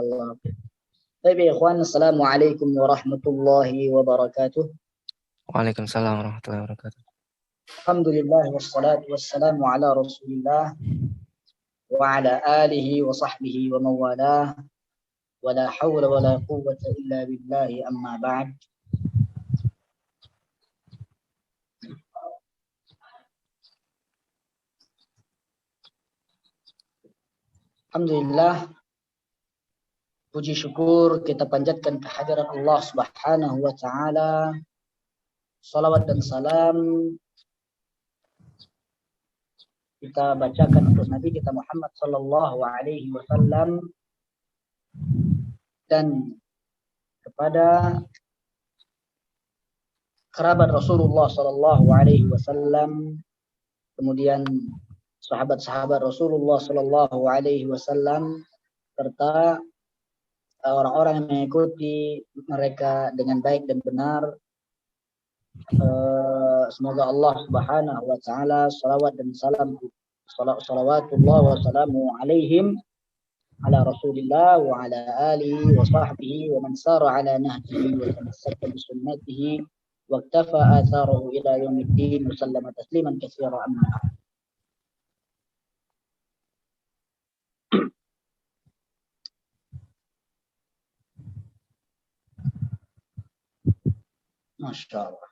Barakallahu fiik. Baik ya ikhwan, assalamualaikum warahmatullahi wabarakatuh. Waalaikumsalam warahmatullahi wabarakatuh. Alhamdulillah wassalatu wassalamu ala Rasulillah wa ala alihi wa sahbihi wa mawalah. Wa la hawla wa la quwwata illa billahi amma ba'd. Alhamdulillah, puji syukur kita panjatkan kehadirat Allah Subhanahu wa taala. Salawat dan salam kita bacakan untuk Nabi kita Muhammad sallallahu alaihi wasallam dan kepada kerabat Rasulullah sallallahu alaihi wasallam, kemudian sahabat-sahabat Rasulullah sallallahu alaihi wasallam serta orang-orang yang mengikuti mereka dengan baik dan benar. Semoga Allah Subhanahu wa taala salawat dan salam salawatullah wa salamu alaihim ala Rasulillah wa ala alihi wa sahbihi wa man sara ala nahjihi wa tamassaka bi sunnatihi wa iktafa atharahu ila yaumiddin wa sallama tasliman katsira amma ba'd. Masya Allah.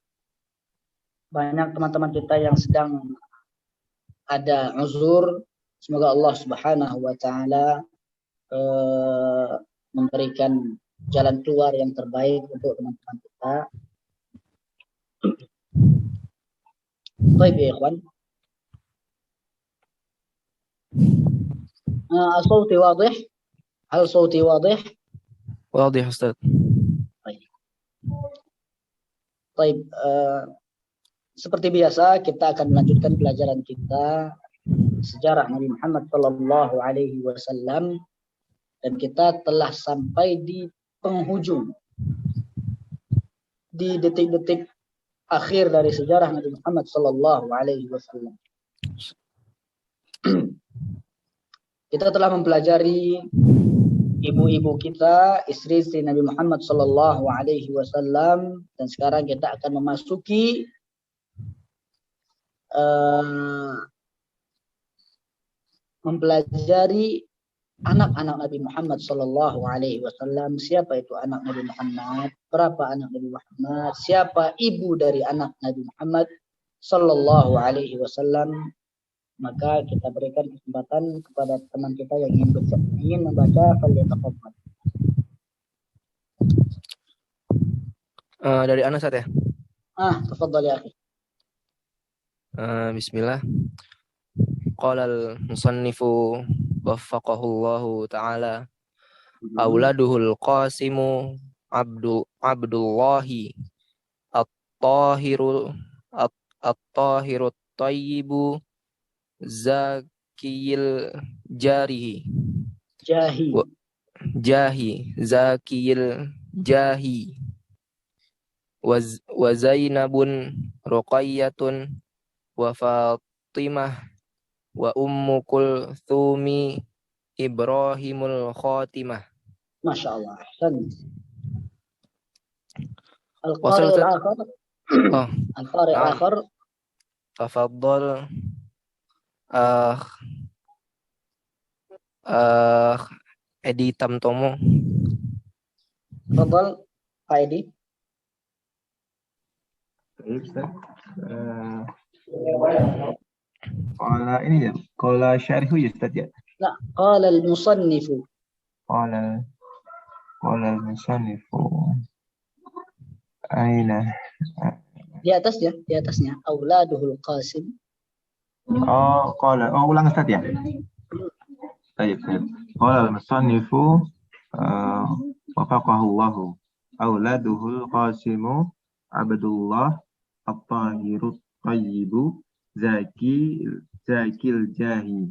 Banyak teman-teman kita yang sedang ada uzur. Semoga Allah Subhanahu wa taala memberikan jalan keluar yang terbaik untuk teman-teman kita. Baik ya ikhwan. Sauti wadih? Hal sauti wadih? Wadih Ustaz. Baik. Seperti biasa kita akan melanjutkan pelajaran kita sejarah Nabi Muhammad sallallahu alaihi wasallam dan kita telah sampai di penghujung, di detik-detik akhir dari sejarah Nabi Muhammad sallallahu alaihi wasallam. Kita telah mempelajari ibu-ibu kita, istri-istri Nabi Muhammad sallallahu alaihi wasallam, dan sekarang kita akan memasuki mempelajari anak-anak Nabi Muhammad sallallahu alaihi wasallam. Siapa itu anak Nabi Muhammad? Berapa anak Nabi Muhammad? Siapa ibu dari anak Nabi Muhammad sallallahu alaihi wasallam? Maka kita berikan kesempatan kepada teman kita yang ingin membaca, falyatafadhal. Dari Anas ya? Tafadhal ya akhi. Bismillah. Qala al-musannifu waffaqahullahu ta'ala auladuhul qasimu Abdullahi at-tahiru at-tayyibu zakiyil zakiyil jahi wa Zainabun Ruqayyatun wa Fatimah wa Ummu Kulthumi Ibrahimul Khatimah. Masya Allah. Al-Qari al-akhar. Al-Qari al-akhar. Tafaddal. Edi Tamtomo. Tafaddal Pak Edi. Qala ini ya, qala syarihu ya Ustaz ya. La, qala al-musannifu. Qala al-musannifu. Aina? Di atasnya, auladuhul qasim. Ulang Ustaz ya. Baik. Qala al-musannifu wafaqahullahu auladuhul qasimu Abdullah at-tahirut tayyibu zakil jahi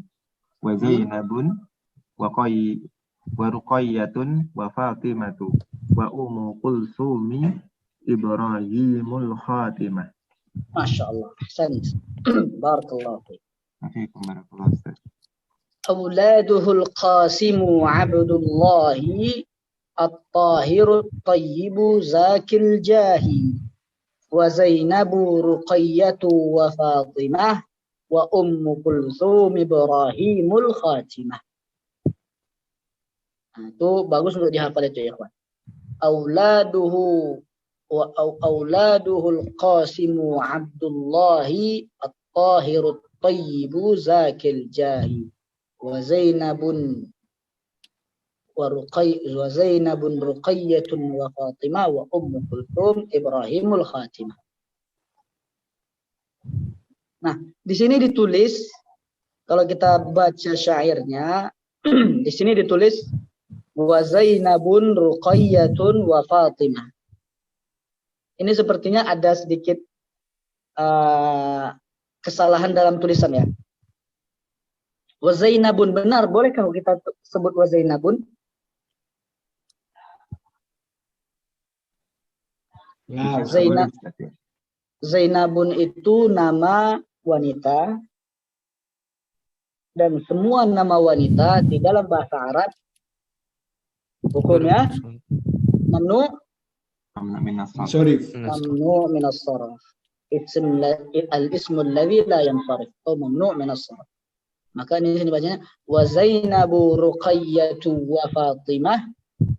wa Zainabun wa Ruqayyatun wa Fatimatu wa Ummu Kulthumi Ibrahimul Khatimah. Masya Allah. Ahsan. Barakallahu fiik. Waalaikumsalam warahmatullahi wabarakatuh. Auladuhul qasimu abdullahi at-tahiru tayyibu zakil jahi wa Zainabu Ruqayyatu wa Fatimah wa Ummu Kulthum Ibrahimul Khatimah. Nah, itu bagus untuk dihafal itu ya, kawan. Auladuhul Qasimu Abdullahi at-Tahirut Tayyibu Zakil Jahi wa Zainabun Ruqayyatun wa Fatimah wa Ummu Kulthum Ibrahimul Khatimah. Nah, di sini ditulis, kalau kita baca syairnya, di sini ditulis wa Zainabun Ruqayyatun wa Fatimah. Ini sepertinya ada sedikit kesalahan dalam tulisan ya. Wa Zainabun, benar, bolehkah kita sebut wa Zainabun? Ya, Zainabun itu nama wanita, dan semua nama wanita di dalam bahasa Arab hukumnya mamnu min as-sarf. Al-ismu alladhi la yansarif atau mamnu min as-sarf. Maka ini bacanya wa Zainabu Ruqayyatu wa Fatimah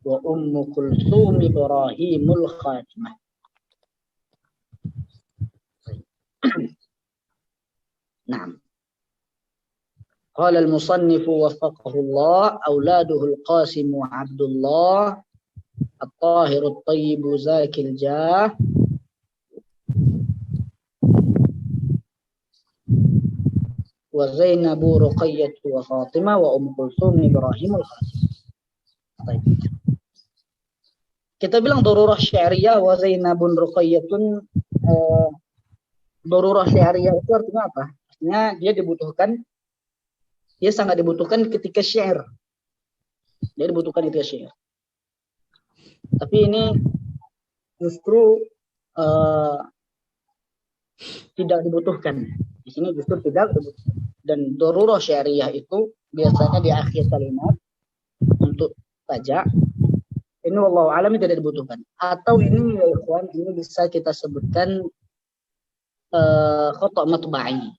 wa Ummu Kulthum Ibrahimul Khatimah. Naam. Qala al-musannif waffaqahu Allah auladuhu al-Qasim Abdullah at-Tahir at-Tayyib Zakil Jah wa Zainabu Ruqayyah wa Fatimah wa Kulthum Ibrahimul Khatimah. Kita bilang darurah syariah wa Zainabun Ruqayyatun. Darurah syariah itu artinya apa? Artinya dia sangat dibutuhkan ketika syair. Dia dibutuhkan ketika syair. Tapi ini justru tidak dibutuhkan. Di sini justru tidak dibutuhkan. Dan darurah syariah itu biasanya di akhir kalimat untuk saja. Ini wallahu a'lam tidak dibutuhkan. Atau ini ya ikhwan, ini bisa kita sebutkan khata' matba'i.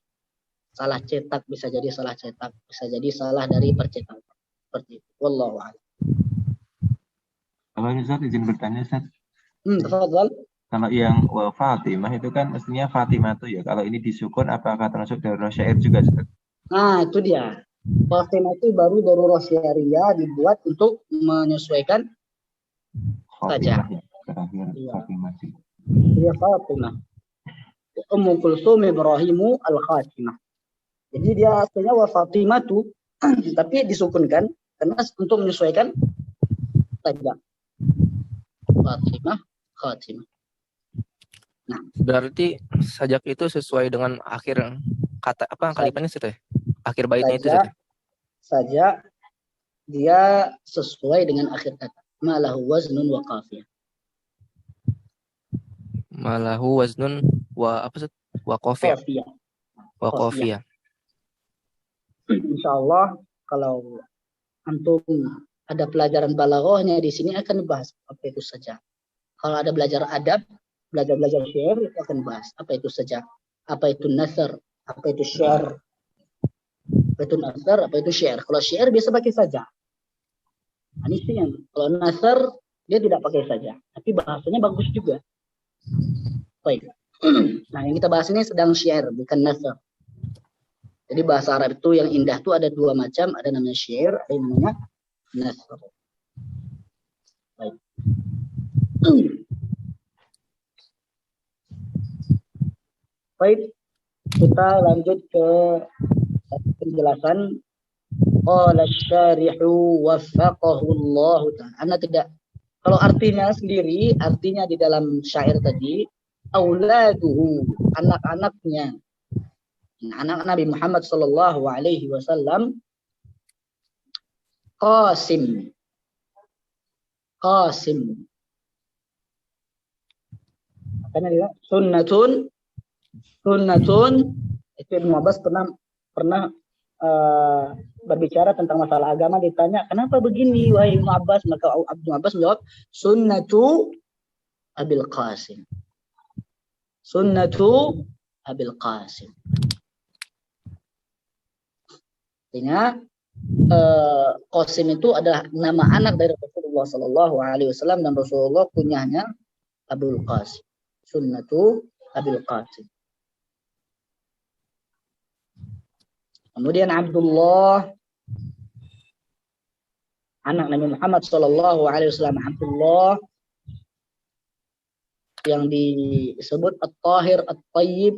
Salah cetak, bisa jadi salah cetak, bisa jadi salah dari percetakan. Seperti itu. Wallahu a'lam. Kalau Ustaz izin bertanya, Ustaz. Tafadhal. Kalau yang wa Fatimah itu kan mestinya Fatimah tuh ya. Kalau ini disukun apakah termasuk darurah syair juga, Ustaz? Nah, itu dia. Fatimah itu baru darurah syariah dibuat untuk menyesuaikan saja. Terakhir Fatimah sih. Dia Fatimah. Ummu Kulthum Ibrahimu al-Khatimah. Jadi dia aslinya wa Fatimah tuh, tapi disukunkan karena untuk menyesuaikan saja. Fatimah, Khatimah. Nah, berarti sajak itu sesuai dengan akhir kata apa kalimatnya itu ya? Akhir baitnya itu saja dia sesuai dengan akhir kata. Malahu waznun wa qafiyah. Malahu waznun wa apa sih? Wa qafiyah. Wa qafiyah. Insyaallah kalau antum ada pelajaran balaghahnya di sini akan bahas apa itu saja. Kalau ada belajar adab, belajar syair itu akan bahas apa itu saja. Apa itu nasr, apa itu syair. Apa itu nasr, apa itu syair. Kalau syair biasa pakai saja. Ini sih yang kalau nasr dia tidak pakai saja, tapi bahasanya bagus juga. Baik. Nah, yang kita bahas ini sedang syair, bukan nasr. Jadi bahasa Arab itu yang indah itu ada dua macam, ada namanya syair, ada yang namanya nasr. Baik. Baik, kita lanjut ke penjelasan. Qala asy-syarihu waffaqahu Allah ta'ala. Anda tidak, kalau artinya sendiri, artinya di dalam syair tadi, auladuhu, anak-anaknya, anak Nabi Muhammad sallallahu alaihi wasallam, Qasim. Makanya dia sunnatun itu Ibnu Abbas pernah berbicara tentang masalah agama ditanya, kenapa begini wahai Ibnu Abbas? Maka Ibnu Abbas menjawab, sunnatu Abil Qasim. Sunnatu Abil Qasim. Artinya Qasim itu adalah nama anak dari Rasulullah Sallallahu Alaihi Wasallam dan Rasulullah kunyahnya Abul Qasim. Sunnatu Abil Qasim. Kemudian Abdullah, anak Nabi Muhammad Sallallahu Alaihi Wasallam, Abdullah yang disebut At-Tahir At-Tayyib,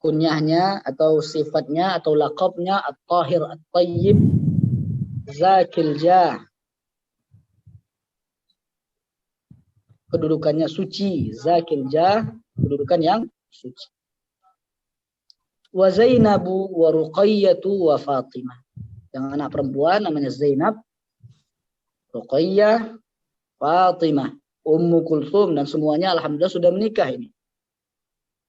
kunyahnya atau sifatnya atau laqabnya At-Tahir At-Tayyib, Zakil Jah, kedudukannya suci, Zakil Jah, kedudukan yang suci. Wa Zainabu wa Ruqayyatu wa Fatimah. Yang anak perempuan namanya Zainab, Ruqayyah, Fatimah, Ummu Kulthum, dan semuanya alhamdulillah sudah menikah ini.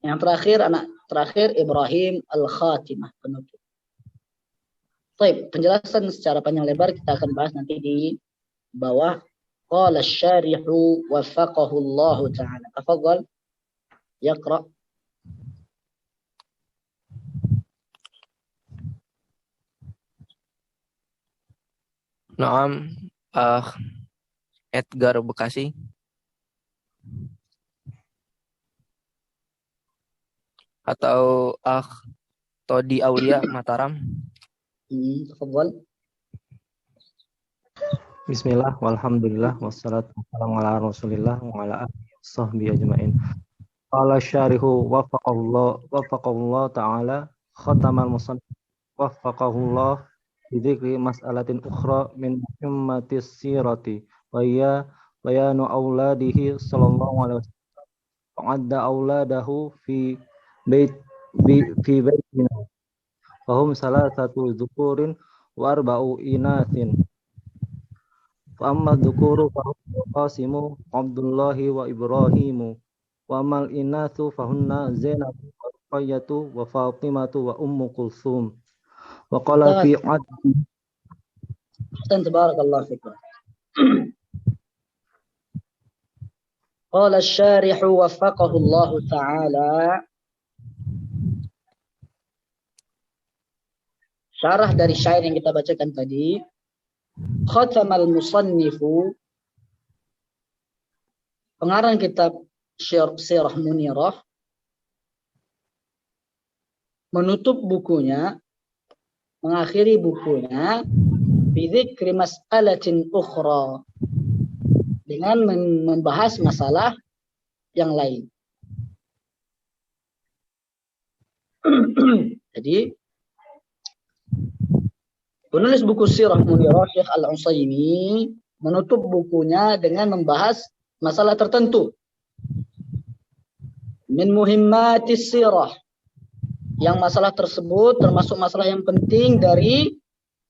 Yang terakhir, anak terakhir Ibrahim Al-Khatimah, penutup. Baik, penjelasan secara panjang lebar kita akan bahas nanti di bawah. Qala asy-syarihu waffaqahu Allah taala. Tafadhal yaqra. Naam, Edgar Bekasi. Atau Todi Aulia Mataram. Tafadhal. Bismillah, walhamdulillah, wassalatu wassalamu ala rasulillah wa ala alihi wasahbihi ajma'in. Qala syarihu waffaqallahu ta'ala khatamal musannif waffaqahullah bidhikri mas'alatin ukhra min muhimmatis sirati wa hiya bayanu auladihi sallallahu alaihi wasallam wa'adda auladahu fi baitina fahum salasatu dzukurin wa arba'u inasin. Fa'amma dzukuru fa Qasimu Abdullahi wa Ibrahimu wa amal inathu fahunna Zainab wa Ruqayyatu wa Fatimatu wa Ummu Kulthum wa qala fi addi. Tabarakallahu fikum. Qala asy-syarihu waffaqahu Allah taala. Syarah dari syair yang kita bacakan tadi. Khatamal musannifu, pengarang kitab Sirah Munirah, menutup bukunya, mengakhiri bukunya bidzikri mas'alatin ukhra, dengan membahas masalah yang lain. Jadi penulis buku Sirah Munirah, Syekh Al-Utsaimin, menutup bukunya dengan membahas masalah tertentu. Min muhimmatis sirah, yang masalah tersebut termasuk masalah yang penting dari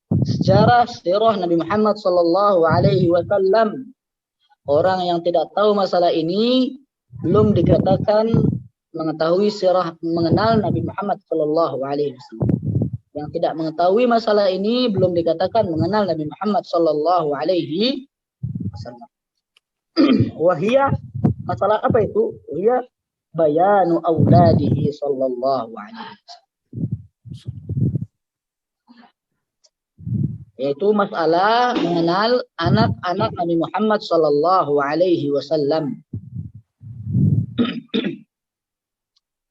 sejarah sirah Nabi Muhammad sallallahu alaihi wasallam. Orang yang tidak tahu masalah ini belum dikatakan mengetahui sirah, mengenal Nabi Muhammad sallallahu alaihi wasallam. Yang tidak mengetahui masalah ini belum dikatakan mengenal Nabi Muhammad sallallahu alaihi wasallam. Wahia, masalah apa itu? Wahia bayanu auladihi sallallahu alaihi wasallam. Yaitu masalah mengenal anak-anak Nabi Muhammad sallallahu alaihi wasallam.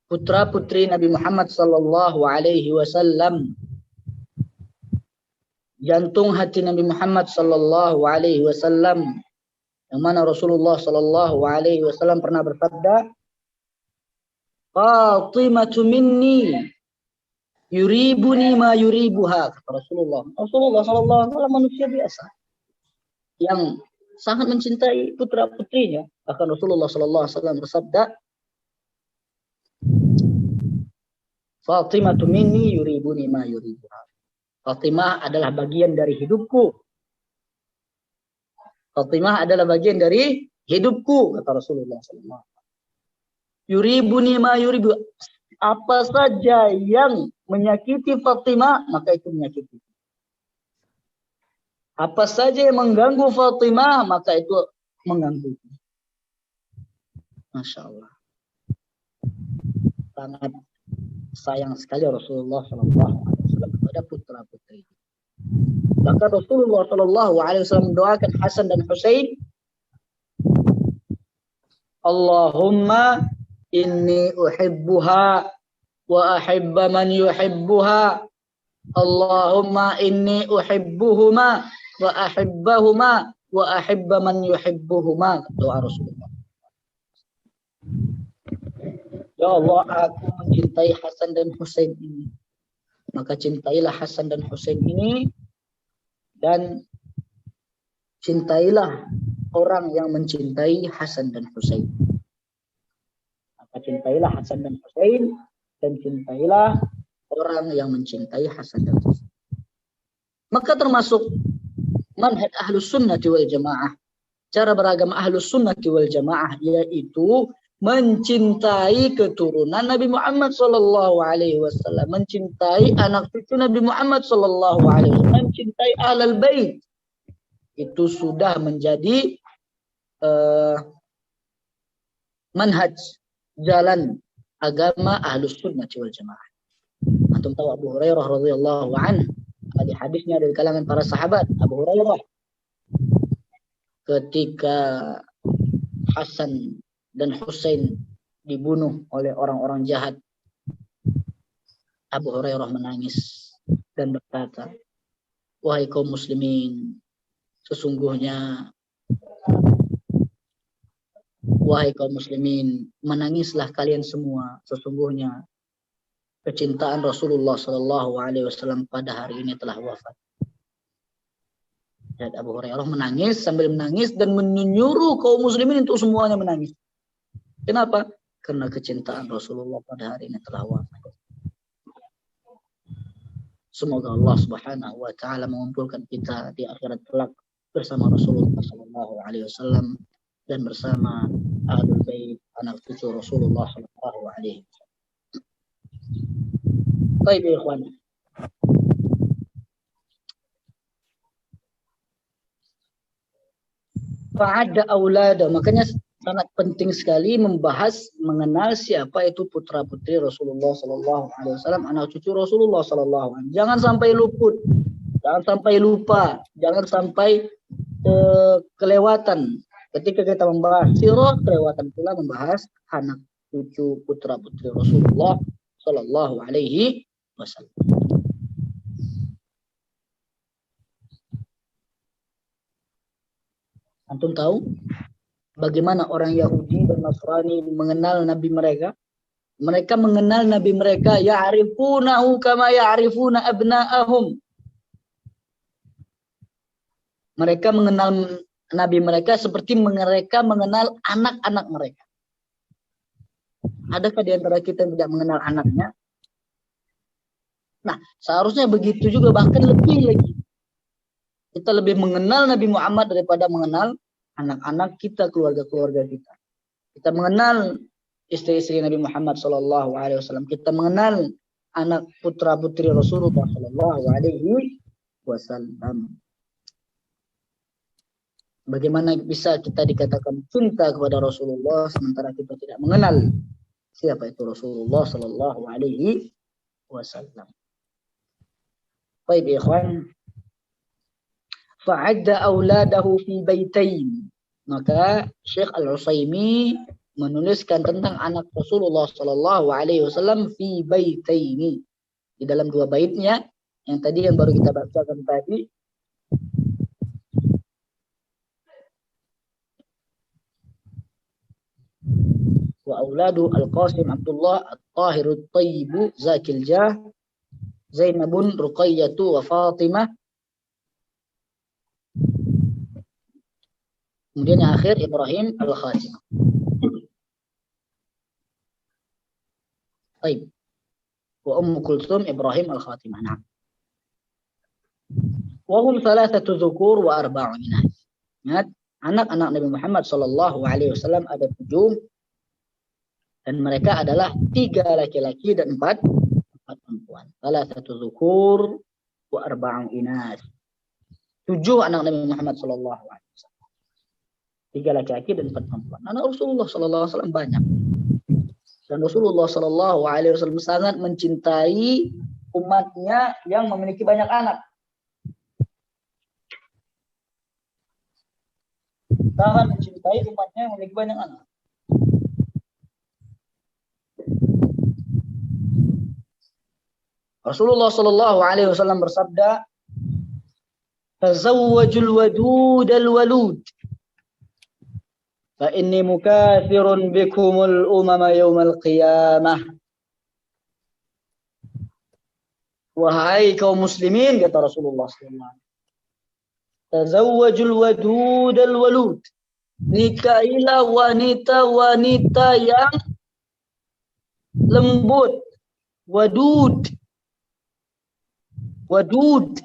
Putra-putri Nabi Muhammad sallallahu alaihi wasallam, jantung hati Nabi Muhammad sallallahu alaihi wasallam, yang mana Rasulullah sallallahu alaihi wasallam pernah bersabda, Fatimatu minni yuribuni ma yuribuha, kata Rasulullah. Rasulullah sallallahu alaihi wasallam manusia biasa yang sangat mencintai putra-putrinya. Bahkan Rasulullah sallallahu alaihi wasallam bersabda, Fatimatu minni yuribuni ma yuribuha. Fatimah adalah bagian dari hidupku. Fatimah adalah bagian dari hidupku, kata Rasulullah SAW. Yuribuni ma yuribu. Apa saja yang menyakiti Fatimah, maka itu menyakiti. Apa saja yang mengganggu Fatimah, maka itu mengganggu. Masya Allah. Sangat sayang sekali Rasulullah SAW kepada putra-putri. Maka Rasulullah SAW mendoakan Hasan dan Husain, Allahumma inni uhibbuha wa ahibba man yuhibbuha. Allahumma inni uhibbuhuma wa ahibbahuma wa ahibba man yuhibbuhuma. Doa Rasulullah. Ya Allah, aku mencintai Hasan dan Husain ini. Maka cintailah Hasan dan Husain ini, dan cintailah orang yang mencintai Hasan dan Husain. Maka cintailah Hasan dan Husain, dan cintailah orang yang mencintai Hasan dan Husain. Maka termasuk manhaj ahlus sunnati wal jamaah, cara beragama ahlus sunnati wal jamaah, yaitu mencintai keturunan Nabi Muhammad SAW, mencintai anak cucu Nabi Muhammad SAW, mencintai ahlul bait. Itu sudah menjadi manhaj, jalan agama ahlus sunnati wal jamaah. Antum tahu Abu Hurairah radhiyallahu anhu, ada hadisnya dari kalangan para sahabat. Abu Hurairah ketika Hasan dan Husain dibunuh oleh orang-orang jahat, Abu Hurairah menangis dan berkata, wahai kaum muslimin, sesungguhnya wahai kaum muslimin, menangislah kalian semua, sesungguhnya kecintaan Rasulullah SAW pada hari ini telah wafat. Dan Abu Hurairah menangis sambil menangis dan menyuruh kaum muslimin untuk semuanya menangis. Kenapa? Karena kecintaan Rasulullah pada hari ini telah wafat. Semoga Allah Subhanahu wa taala mengumpulkan kita di akhirat kelak bersama Rasulullah SAW dan bersama ahlul bait, anak cucu Rasulullah SAW. Baik ya ikhwan. Fa'adda aulada, makanya sangat penting sekali membahas mengenal siapa itu putra putri Rasulullah SAW, anak cucu Rasulullah SAW. Jangan sampai luput, jangan sampai lupa, jangan sampai kelewatan. Ketika kita membahas sirah, kelewatan pula membahas anak cucu putra putri Rasulullah SAW. Antum tahu bagaimana orang Yahudi dan Nasrani mengenal Nabi mereka? Mereka mengenal Nabi mereka, ya'rifunahu kama ya'rifuna abna'ahum. Mereka mengenal Nabi mereka seperti mereka mengenal anak-anak mereka. Adakah di antara kita yang tidak mengenal anaknya? Nah, seharusnya begitu juga, bahkan lebih lagi. Kita lebih mengenal Nabi Muhammad daripada mengenal anak-anak kita, keluarga-keluarga kita. Kita mengenal istri-istri Nabi Muhammad SAW. Kita mengenal anak putra-putri Rasulullah SAW. Bagaimana bisa kita dikatakan cinta kepada Rasulullah sementara kita tidak mengenal siapa itu Rasulullah SAW. Baik ikhwan. Fa'adda auladahu fi baitain. Maka Syekh Al-Utsaimin menuliskan tentang anak Rasulullah SAW fi baitaini, di dalam dua baitnya yang tadi yang baru kita bacakan tadi. Wa auladu Al-Qasim Abdullah At-Tahir At-Tayyib Zakil Jah Zainabun Ruqayyatu wa Fatimah. Kemudian yang akhir Ibrahim Al-Khatimah. Baik. Wa Ummu Kulthum Ibrahim Al-Khatimah. Nah. Wa hum thalathatu dzukur wa arba'u inas. Ingat, anak-anak Nabi Muhammad SAW ada 7, dan mereka adalah 3 laki-laki dan 4 perempuan. Thalathatu dzukur wa arba'u inas. 7 anak Nabi Muhammad sallallahu alaihi wasallam. 3 laki-laki dan 4 perempuan. Anak Rasulullah sallallahu alaihi wasallam banyak. Dan Rasulullah sallallahu alaihi wasallam sangat mencintai umatnya yang memiliki banyak anak. Sangat mencintai umatnya yang memiliki banyak anak. Rasulullah sallallahu alaihi wasallam bersabda, "Tazawwajul wadudal walud, fa inni mukathirun bikumul umama yaumal qiyamah." Wahai kaum muslimin, kata Rasulullah sallallahu alaihi wasallam, "Tazawwajul wadudal walud." Nikahilah wanita-wanita yang lembut, wadud. Wadud.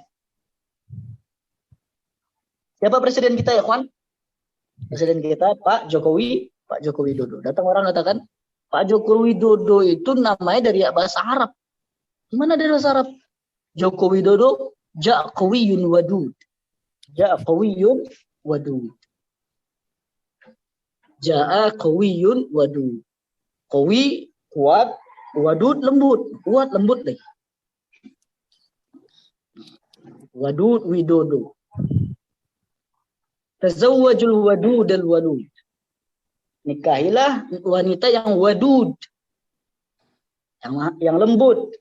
Siapa presiden kita ya, kawan? Presiden kita Pak Jokowi Widodo. Datang orang katakan, Pak Jokowi Widodo itu namanya dari bahasa Arab. Gimana dari bahasa Arab? Joko Widodo, Jaqawiyun wadud. Jaqawiyun wadud. Ja'a qawiyun wadud. Qawi kuat, wadud lembut, kuat lembut deh. Wadud Widodo. Tazawwajul wadudal walud. Nikahilah wanita yang wadud. Yang lembut.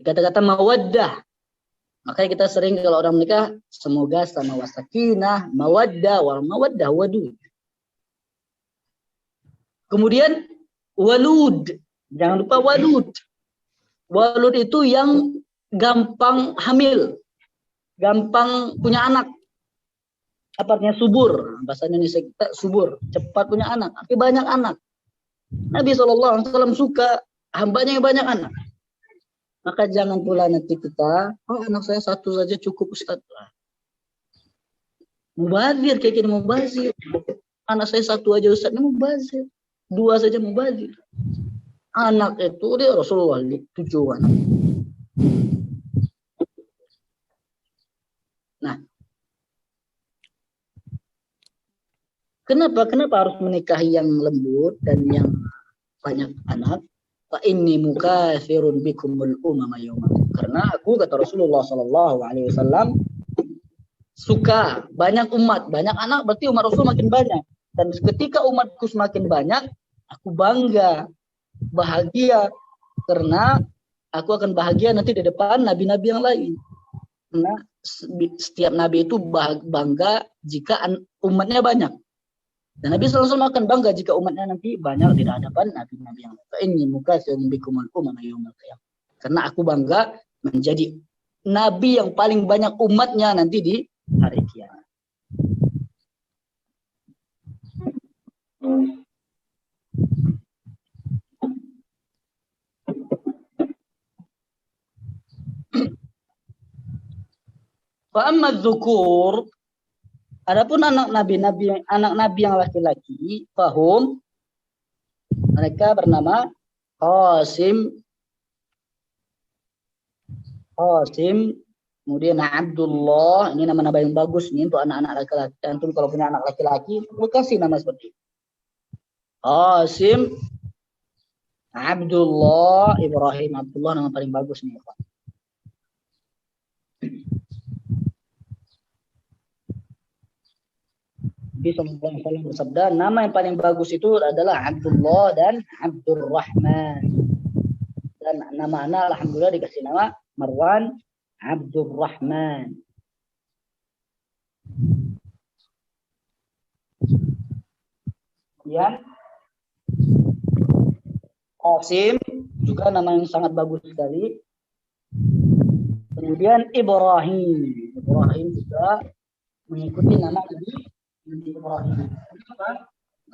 Kata-kata mawaddah. Makanya kita sering kalau orang menikah, semoga sama wasakinah, mawaddah, wal mawaddah, wadud. Kemudian walud. Jangan lupa walud. Walud itu yang gampang hamil, gampang punya anak. Apa artinya subur? Bahasa Indonesia kita subur, cepat punya anak, tapi banyak anak. Nabi SAW suka hambanya yang banyak anak. Maka jangan pula nanti kita, anak saya 1 saja cukup Ustaz. Mubazir kayak gini, mubazir. Anak saya 1 aja Ustaz, ini mubazir. 2 saja mubazir. Anak itu dia Rasulullah 7 anak. Nah, kenapa harus menikahi yang lembut dan yang banyak anak? Fa inni mukatsirun bikumul umama yauma. Karena aku, kata Rasulullah sallallahu alaihi wasallam, suka banyak umat, banyak anak, berarti umat Rasul makin banyak. Dan ketika umatku semakin banyak, aku bangga, bahagia, karena aku akan bahagia nanti di depan nabi-nabi yang lain. Karena setiap nabi itu bangga jika umatnya banyak. Dan Nabi SAW akan bangga jika umatnya nanti banyak di hadapan nabi-nabi yang lain. Ini mukatsirun bikumul umama yaumil qiyamah. Karena aku bangga menjadi nabi yang paling banyak umatnya nanti di hari kiamat. Fa amma dzukur, adapun anak nabi yang laki-laki, fahum, mereka bernama Qasim, kemudian Abdullah. Ini nama-nama yang bagus nih untuk anak-anak laki-laki. Antum kalau punya anak laki-laki, kasih nama seperti ini. Qasim, Abdullah, Ibrahim. Abdullah nama paling bagus nih, Pak. Nabi SAW bersabda, nama yang paling bagus itu adalah Abdullah dan Abdurrahman. Dan nama anak alhamdulillah dikasih nama Marwan Abdurrahman. Kemudian Qasim juga nama yang sangat bagus sekali. Kemudian Ibrahim juga mengikuti nama Nabi Ibrahim.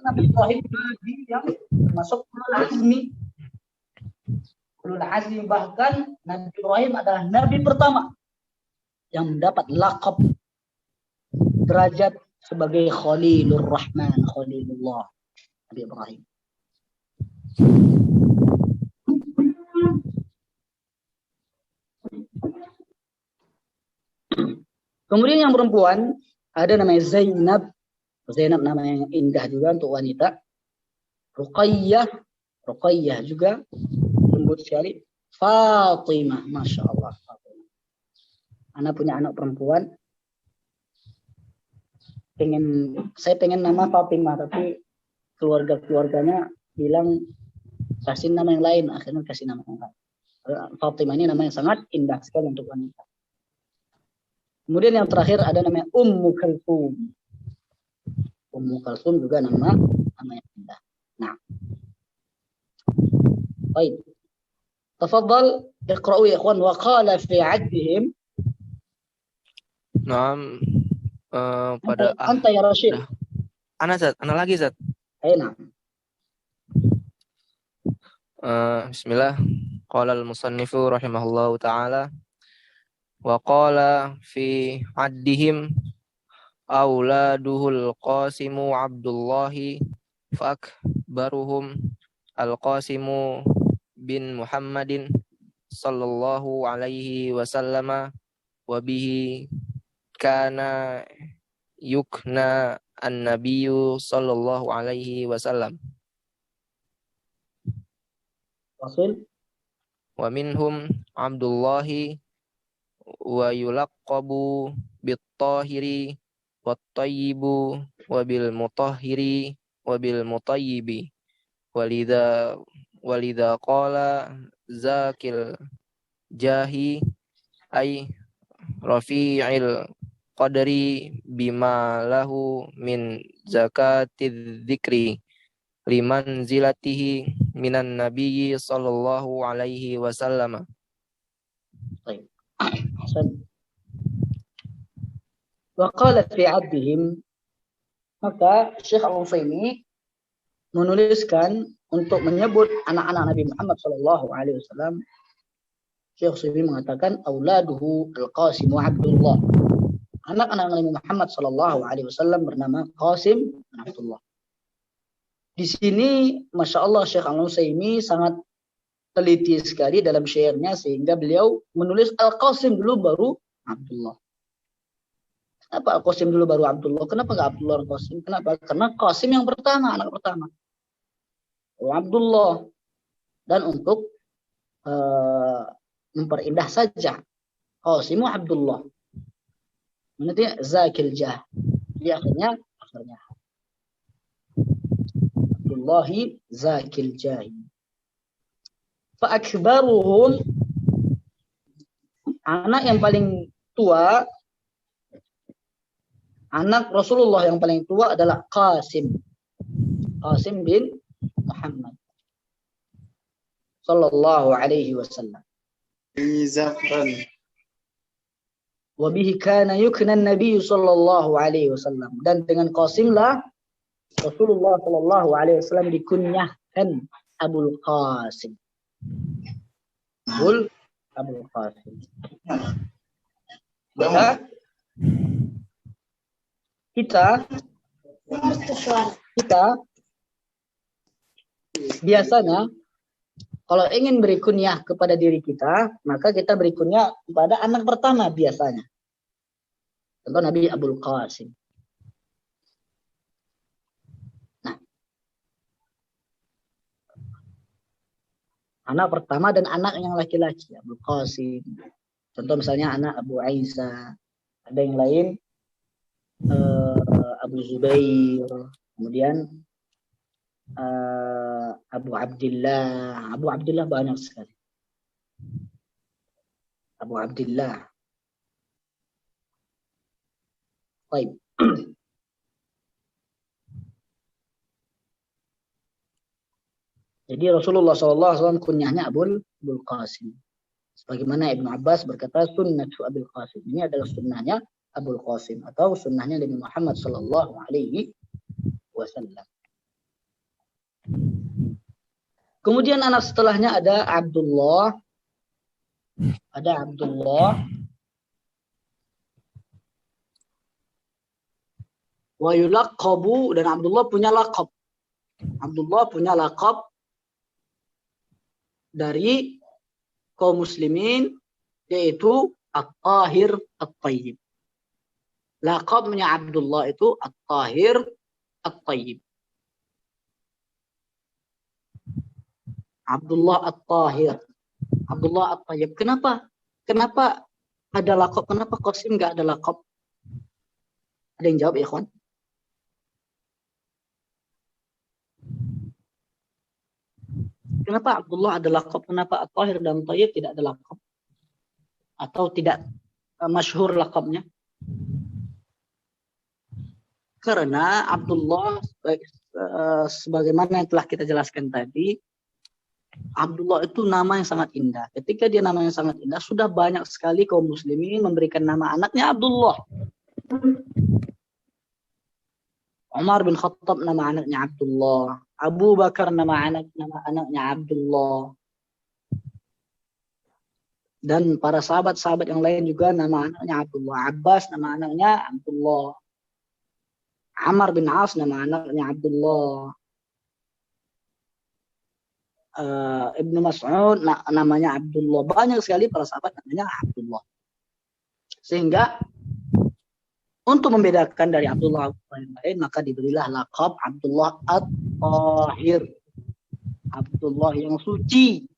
Nabi Ibrahim Nabi yang termasuk ulul azmi, bahkan Nabi Ibrahim adalah Nabi pertama yang mendapat laqab derajat sebagai Khalilur Rahman, Khalilullah, Nabi Ibrahim. Kemudian yang perempuan ada namanya Zainab. Zainab nama yang indah juga untuk wanita. Ruqayyah juga lembut sekali. Fatimah, masya Allah. Anak punya anak perempuan. Saya pengen nama Fatimah, tapi keluarganya bilang kasih nama yang lain. Akhirnya kasih nama yang lain. Fatimah ini nama yang sangat indah sekali untuk wanita. Kemudian yang terakhir ada namanya Ummu Kalthum. Ummu Kalthum juga nama yang indah. Nah. Baik. Tafadhal iqra'u ya ikhwan wa qala fi 'addihim. Naam, pada anta ya Rashid. Ana lagi Zat. Nah. Bismillah. Qala al-musannifu rahimahullahu ta'ala wa qala fi 'addihim auladuhul Qasimu Abdullahi fakbaruhum al-Qasimu bin Muhammadin sallallahu alaihi wasallama wa bihi kana yukna an-nabiyyu sallallahu alaihi wasallam. Rasul Wa minhum Abdullahi wa yulaqqabu bit-tahiri wat-tayyibu wa bil mutahhiri wa bil mutayyibi walidha qala zakil jahi ay rafi'il qadri bima lahu min zakatidz dzikri liman zilatihi minan nabiyyi sallallahu alaihi wasallam. Baik. Wa qala fi 'addihim, maka Syekh Al-Utsaimin menuliskan untuk menyebut anak-anak Nabi Muhammad sallallahu alaihi wasallam. Syekh Al-Utsaimin mengatakan auladuhu al-Qasim wa Abdullah. Anak-anak Nabi Muhammad sallallahu alaihi wasallam bernama Qasim dan Abdullah. Di sini Masya Allah Syekh Al-Utsaimin sangat teliti sekali dalam syairnya sehingga beliau menulis Al-Qasim dulu baru Abdullah. Kenapa Al-Qasim dulu baru Abdullah? Kenapa enggak Abdullah Al-Qasim? Kenapa? Karena Qasim yang pertama, anak pertama. Abdullah. Dan untuk memperindah saja Qasim Abdullah. Nanti zakil jah. Di akhirnya Abdullahi zakil jahi. Fa'akbaruhum, anak yang paling tua, anak Rasulullah yang paling tua adalah Qasim bin Muhammad sallallahu alaihi wasallam. Wa bihi kana yukna an-nabiy sallallahu alaihi wasallam, dan dengan Qasim lah Rasulullah sallallahu alaihi wasallam dikunyahkan Abul Qasim. Abul Qasim. Maka kita biasanya kalau ingin beri kunyah kepada diri kita, maka kita beri kunyah kepada anak pertama biasanya. Contoh Nabi Abul Qasim. Anak pertama dan anak yang laki-laki, Abu Qasim. Contoh misalnya anak Abu Isa. Ada yang lain Abu Zubair. Kemudian Abu Abdullah. Abu Abdullah banyak sekali. Abu Abdullah. Baik. Jadi Rasulullah SAW kunyahnya Abul Qasim. Sebagaimana Ibnu Abbas berkata sunnatu Abul Qasim. Ini adalah sunnahnya Abul Qasim atau sunnahnya Nabi Muhammad sallallahu alaihi wasallam. Kemudian anak setelahnya ada Abdullah. Wa yulaqqabu, dan Abdullah punya laqab. Dari kaum muslimin, yaitu At-Tahir At-Tayyib. Laqabnya Abdullah itu At-Tahir At-Tayyib. Abdullah At-Tahir. Abdullah At-Tayyib. Kenapa? Kenapa ada laqab? Kenapa Qasim nggak ada laqab? Ada yang jawab ya, kawan? Kenapa Abdullah ada laqab? Kenapa At-Tahir dan Tayyib tidak ada laqab? Atau tidak masyhur laqabnya? Karena Abdullah sebagaimana yang telah kita jelaskan tadi, Abdullah itu nama yang sangat indah. Ketika dia nama yang sangat indah, sudah banyak sekali kaum muslimin memberikan nama anaknya Abdullah. Umar bin Khattab nama anaknya Abdullah. Abu Bakar nama anaknya Abdullah. Dan para sahabat-sahabat yang lain juga nama anaknya Abdullah. Abbas nama anaknya Abdullah. Amr bin As nama anaknya Abdullah. Ibnu Mas'ud namanya Abdullah. Banyak sekali para sahabat namanya Abdullah. Sehingga untuk membedakan dari Abdullah yang lain, maka diberilah laqab Abdullah At-Tahir. Abdullah yang suci.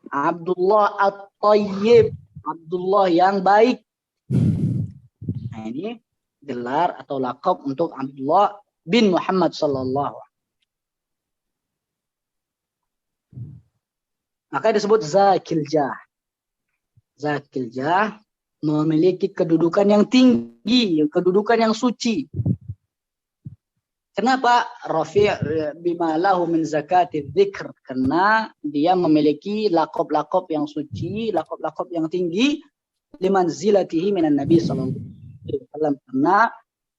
Abdullah At-Tayyib. Abdullah yang baik. Nah, ini gelar atau laqab untuk Abdullah bin Muhammad sallallahu alaihi wasallam. Maka disebut Zakil Jah. Zakil Jah memiliki kedudukan yang tinggi, kedudukan yang suci. Kenapa? Rafi' bima lahu min zakati dzikr. Karena dia memiliki laqab-laqab yang suci, laqab-laqab yang tinggi limanzilatihi minan Nabi sallallahu alaihi wasallam. Karena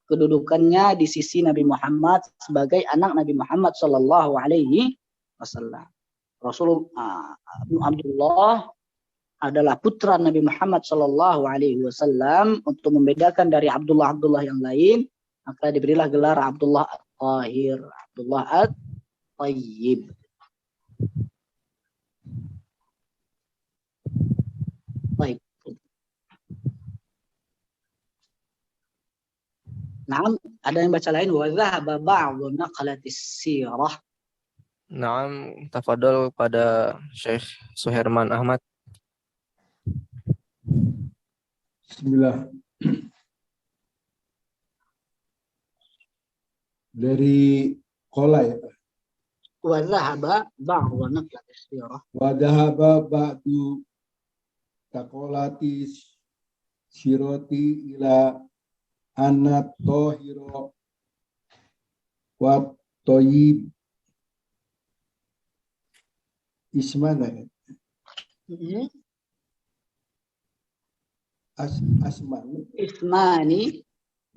kedudukannya di sisi Nabi Muhammad sebagai anak Nabi Muhammad sallallahu alaihi wasallam. Rasulullah Abdullah adalah putra Nabi Muhammad sallallahu alaihi wasallam. Untuk membedakan dari Abdullah yang lain, maka diberilah gelar Abdullah At-Tahir, Abdullah At-Tayyib. Baik. Naam, ada yang baca lain? Wa dhahaba ba'dhu naqalatis sirah. Naam, tafadhol pada Syekh Suherman Ahmad. Bismillah. Dari qala ya. Wa dhahaba ba'dhu naqalatis sirah. Wa dhahaba ba'du taqolati siroti ila anat tohiro wa toyib ismana ya.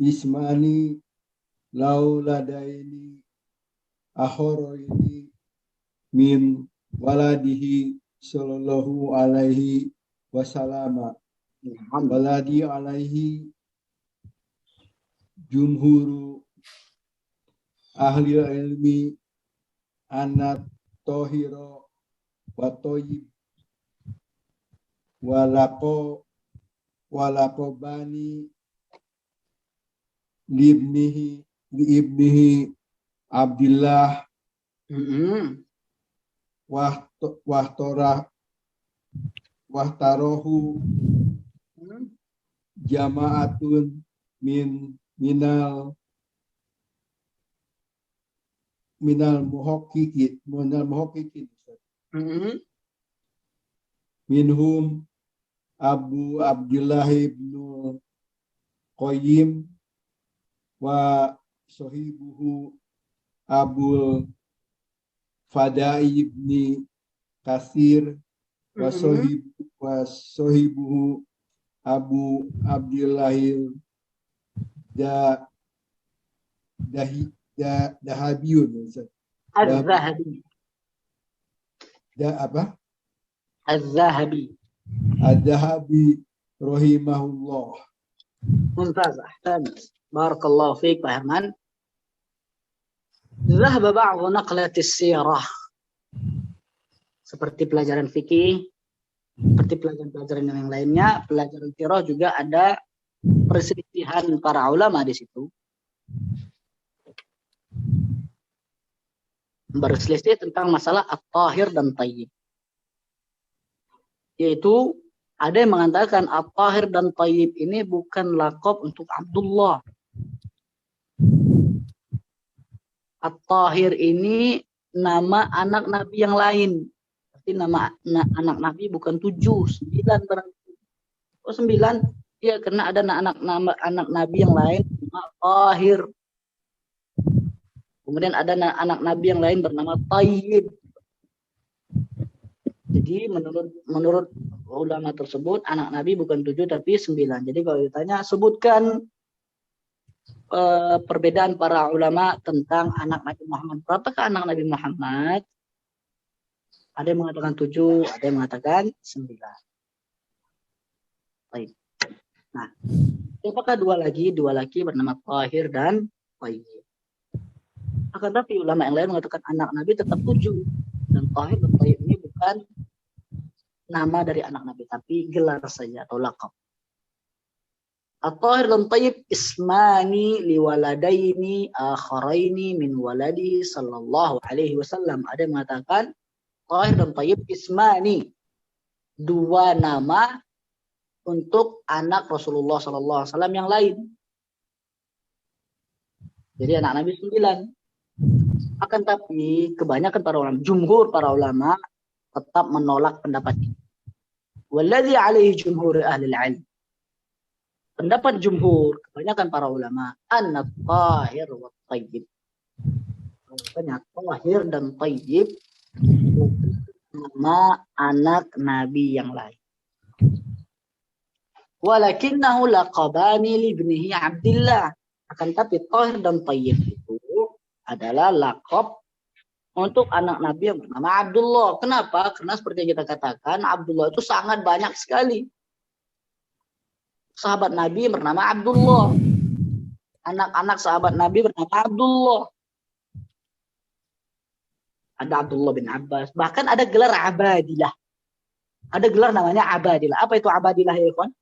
Ismani lauladaini ahoroini min waladihi sallallahu alaihi wasallam. Waladi alaihi jumhuru ahli ilmi anat tohiro wa toyib walaqobani liibnihi Abdillah wahtarohu jama'atun minal muhaqqiqin minhum Abu Abdullah ibnu Qayyim wa sahibuhu Abul Fadai ibni Kasir wa sahibuhu Abu Abdullah Dahabiyun. Az-Zahabi. Az-Zahabi. Az-Zahabi rahimahullah. Mumtaz, ahsan. Barakallahu fiik Pak Herman. Dhahaba ba'dhu naqlatis sirah. Seperti pelajaran fikih, Seperti pelajaran-pelajaran yang lainnya, pelajaran qiraah juga ada perselisihan para ulama di situ. Berselisih tentang masalah at-tahir dan tayyib. Yaitu ada yang mengatakan at-tahir dan tayyib ini bukan laqab untuk Abdullah. At-tahir ini nama anak Nabi yang lain. Berarti nama anak Nabi bukan 7, 9 berarti. Oh 9? Ya, karena ada anak Nabi yang lain bernama Tahir. Kemudian ada anak Nabi yang lain bernama Tayyib. Jadi menurut ulama tersebut anak Nabi bukan 7 tapi 9. Jadi kalau ditanya sebutkan perbedaan para ulama tentang anak Nabi Muhammad. Berapakah anak Nabi Muhammad? Ada yang mengatakan 7, ada yang mengatakan 9. Baik. Nah, apakah dua lagi bernama Tahir dan Tayyib. Akan tapi ulama yang lain mengatakan anak Nabi tetap 7. Dan Tahir dan Tayyib ini bukan nama dari anak Nabi, tapi gelar saja atau laqab. At-Tahir dan Tayyib ismani liwaladaini akharaini min waladi sallallahu alaihi wasallam. Ada yang mengatakan Tahir dan Tayyib ismani, 2 nama untuk anak Rasulullah sallallahu alaihi wasallam yang lain. Jadi anak Nabi 9. Akan tapi kebanyakan para ulama, jumhur para ulama tetap menolak pendapat ini. Walladzi alaihi jumhur ahli al-'ilm. Pendapat jumhur, kebanyakan para ulama, an-Tahir wa Tayyib. Tahir dan Tayyib nama anak Nabi yang lain. Walakinnahu laqabani li ibnihi Abdullah. Akan tapi Tahir dan Tayyib itu adalah laqab untuk anak Nabi yang bernama Abdullah. Kenapa? Karena seperti yang kita katakan, Abdullah itu sangat banyak sekali. Sahabat Nabi bernama Abdullah. Anak-anak sahabat Nabi bernama Abdullah. Ada Abdullah bin Abbas. Bahkan ada gelar Abadilah. Ada gelar namanya Abadilah. Apa itu Abadilah ya kawan?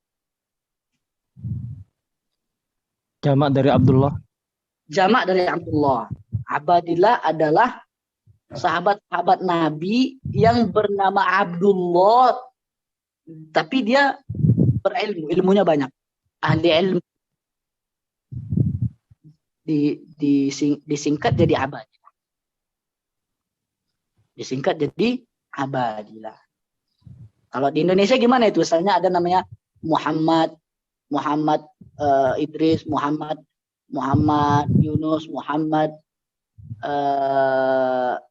Jamak dari Abdullah. Jamak dari Abdullah. Abadilah adalah sahabat-sahabat Nabi yang bernama Abdullah. Tapi dia berilmu, ilmunya banyak. Ahli ilmu. Disingkat jadi Abadilah. Disingkat jadi Abadilah. Kalau di Indonesia gimana itu? Misalnya ada namanya Muhammad Idris, Muhammad Yunus, Muhammad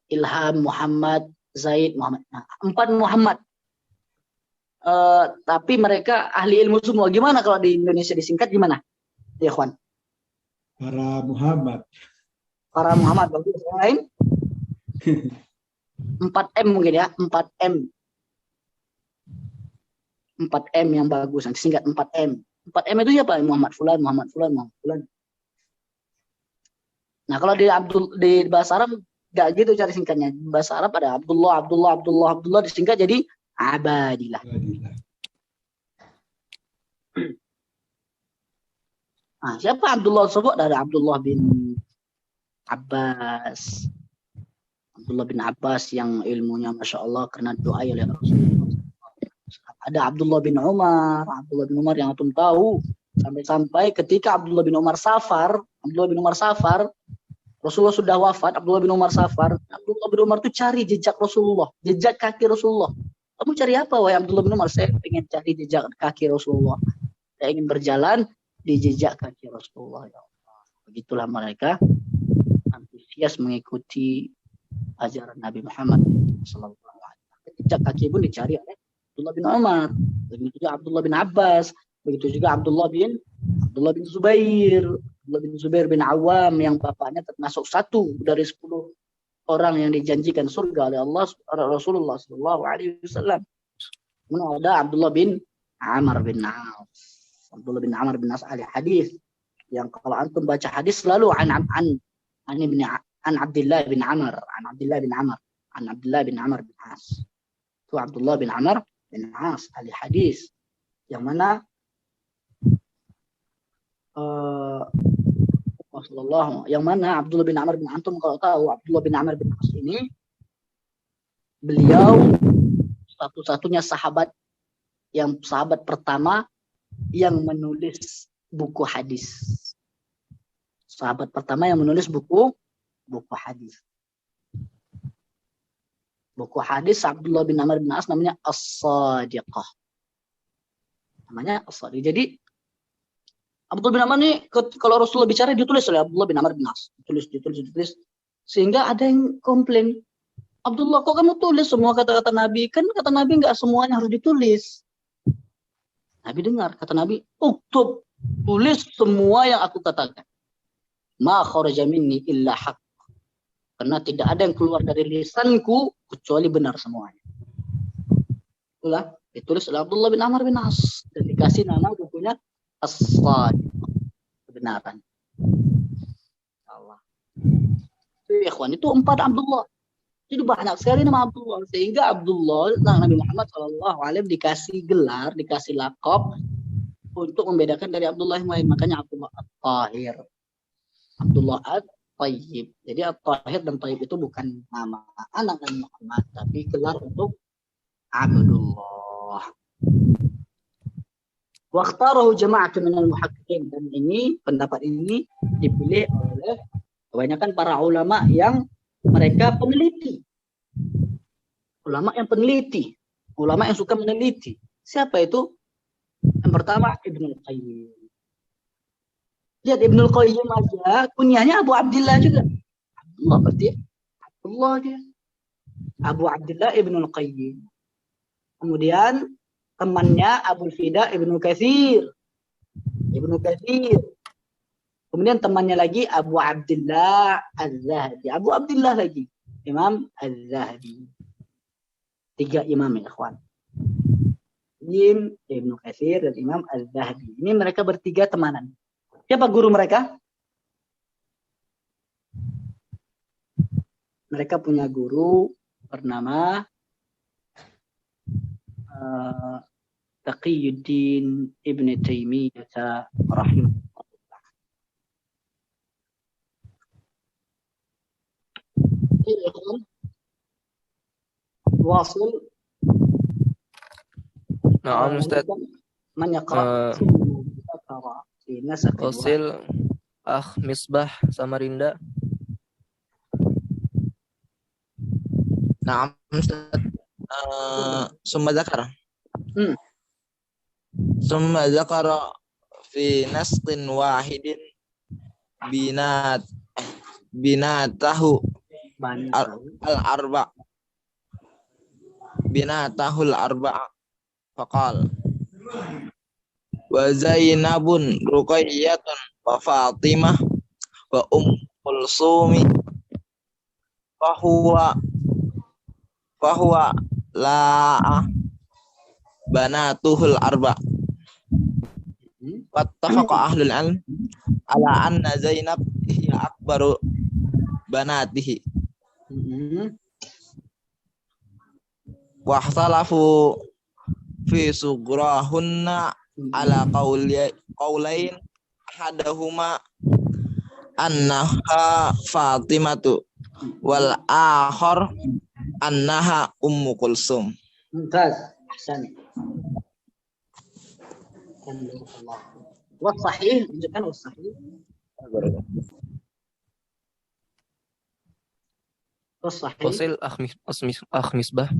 Ilham, Muhammad Zaid, Muhammad. Nah, 4 Muhammad. Tapi mereka ahli ilmu semua. Gimana kalau di Indonesia disingkat gimana? Ya, Ikhwan. Para Muhammad. Para Muhammad bagus. Yang lain? 4M mungkin ya, 4M. 4M yang bagus, nanti singkat 4M. 4M itu siapa? Muhammad Fulan. Nah, kalau di bahasa Arab enggak gitu cara singkatnya. Di bahasa Arab ada Abdullah disingkat jadi Abadilah. Nah, siapa Abdullah tersebut? Dari Abdullah bin Abbas. Abdullah bin Abbas yang ilmunya Masya Allah karena doa oleh Rasulullah. Ada Abdullah bin Umar yang antum tahu. Sampai-sampai ketika Abdullah bin Umar safar, Rasulullah sudah wafat, Abdullah bin Umar itu cari jejak Rasulullah, jejak kaki Rasulullah. Kamu cari apa wahai Abdullah bin Umar? Saya ingin cari jejak kaki Rasulullah. Saya ingin berjalan di jejak kaki Rasulullah. Ya Allah. Begitulah mereka antusias mengikuti ajaran Nabi Muhammad sallallahu alaihi wasallam. Jejak kaki pun dicari oleh Abdullah bin Umar, begitu juga Abdullah bin Abbas, begitu juga Abdullah bin Zubair bin Awam yang bapaknya termasuk 1 dari 10 orang yang dijanjikan surga oleh Allah Rasulullah sallallahu alaihi wasallam. Kemudian ada Abdullah bin Amr bin As. Abdullah bin Amr bin As ahli hadis yang kalau antum baca hadis selalu an Abdullah bin Amr bin As. Itu Abdullah bin Amr bin As ahli hadis, yang mana Abdullah bin Amr bin Antum, kalau tahu Abdullah bin Amr bin As ini beliau satu-satunya sahabat pertama yang menulis buku hadis. Sahabat pertama yang menulis buku hadis. Buku hadis Abdullah bin Amr bin As namanya As-Sadiqah. Namanya As-Sadiqah. Jadi Abdullah bin Amr ini kalau Rasulullah bicara ditulis oleh Abdullah bin Amr bin As. Ditulis. Sehingga ada yang komplain. Abdullah, kok kamu tulis semua kata-kata Nabi? Kan kata Nabi nggak semuanya harus ditulis. Nabi dengar kata Nabi, uktub, tulis semua yang aku katakan. Ma kharaja minni illa haq. Karena tidak ada yang keluar dari lisanku kecuali benar semuanya. Itulah ditulis oleh Abdullah bin Amr bin As dan dikasih nama bukunya As-Sadiqah, kebenaran. Allah. Ikhwan, itu 4 Abdullah. Jadi banyak sekali nama Abdullah, sehingga Abdullah Nabi Muhammad SAW dikasih gelar, dikasih lakop untuk membedakan dari Abdullah yang lain. Makanya Abdullah At-Tahir, Abdullah At-Tayyib. Jadi At-Tahir dan Tayyib itu bukan nama anak Nabi Muhammad, tapi gelar untuk Abdullah. Waqtarahu jama'atun minal muhaqqiqin, dan ini pendapat ini dipilih oleh kebanyakan para ulama yang mereka peneliti. Ulama yang peneliti, ulama yang suka meneliti. Siapa itu? Yang pertama Ibnul Qayyim. Lihat Ibnul Qayyim aja kunyahnya Abu Abdillah juga. Abdullah berarti Abdullah dia. Abu Abdillah Ibnul Qayyim. Kemudian temannya Abul Fida Ibnu Katsir. Kemudian temannya lagi Abu Abdillah Az-Zahabi. Abu Abdillah lagi Imam Az-Zahabi. 3 imam ya ikhwan. Ibnu Katsir dan Imam Az-Zahabi. Ini mereka bertiga temanan. Siapa guru mereka? Mereka punya guru bernama Taqiyuddin Ibn Taimiyah rahimahullah. واصل. Nah, Ustaz. من يقرأ في نسق Wasil Misbah Samarinda. Nah, Ustaz. Summa zakara. Summa zakara fi nasqin wahidin binatahu al-arba' binatahul arba'a faqal wa Zainabun Ruqayyatun wa Fatimah wa Kulsumi fahuwa la banatuhul arba' wattafaqa ahlul ilm ala anna Zainab hiya akbaru banatihi wahtalafu fi sugrahunna ala qaulain hadahuma annaha Fatimatu wal akhar annaha Ummu Kulsum. Mumtaz, ahsan. Wasahih, menunjukkan wasahih. Wasil Misbah.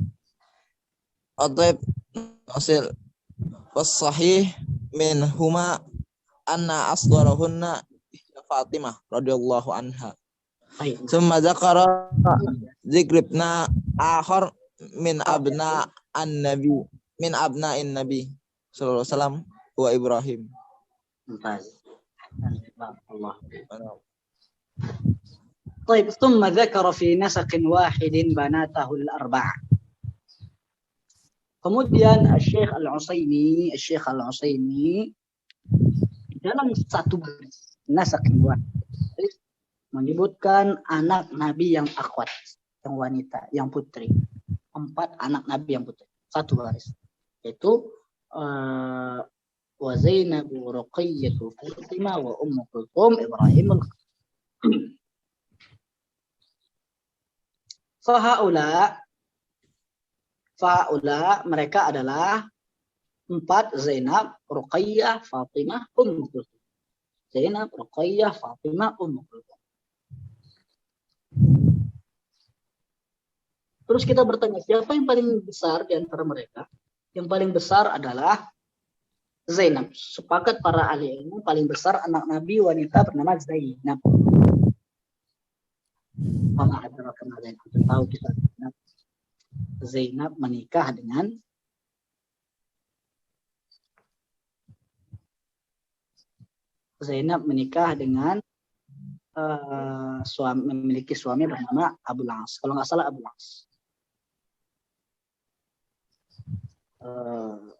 Ataib Wasil wasahih min huma anna asgharahunna Fatimah radhiyallahu anha. Summa zakara zikribna akhar min abna'in nabi sallallahu alaihi wasallam wa Ibrahim. طيب ثم ذكر في نسق واحد بناته الأربعة. Kemudian Syekh Al-Utsaimin dalam satu nasak wahid menyebutkan anak Nabi yang akhwat, yang wanita, yang putri. 4 anak Nabi yang putri, satu baris. Yaitu wa Zainab Ruqayyah Fatimah wa Ummu Kulthum Ibrahimul Fahaula mereka adalah 4: Zainab, Ruqayyah, Fatimah, Ummu Kulthum. Zainab, Ruqayyah, Fatimah, Ummu Kulthum. Terus kita bertanya, siapa yang paling besar di antara mereka? Yang paling besar adalah Zainab. Sepakat para ahli ilmu, paling besar anak Nabi wanita bernama Zainab. Mama adalah Zainab. Tahu kita Zainab menikah dengan memiliki suami bernama Abul As. Kalau nggak salah Abul As.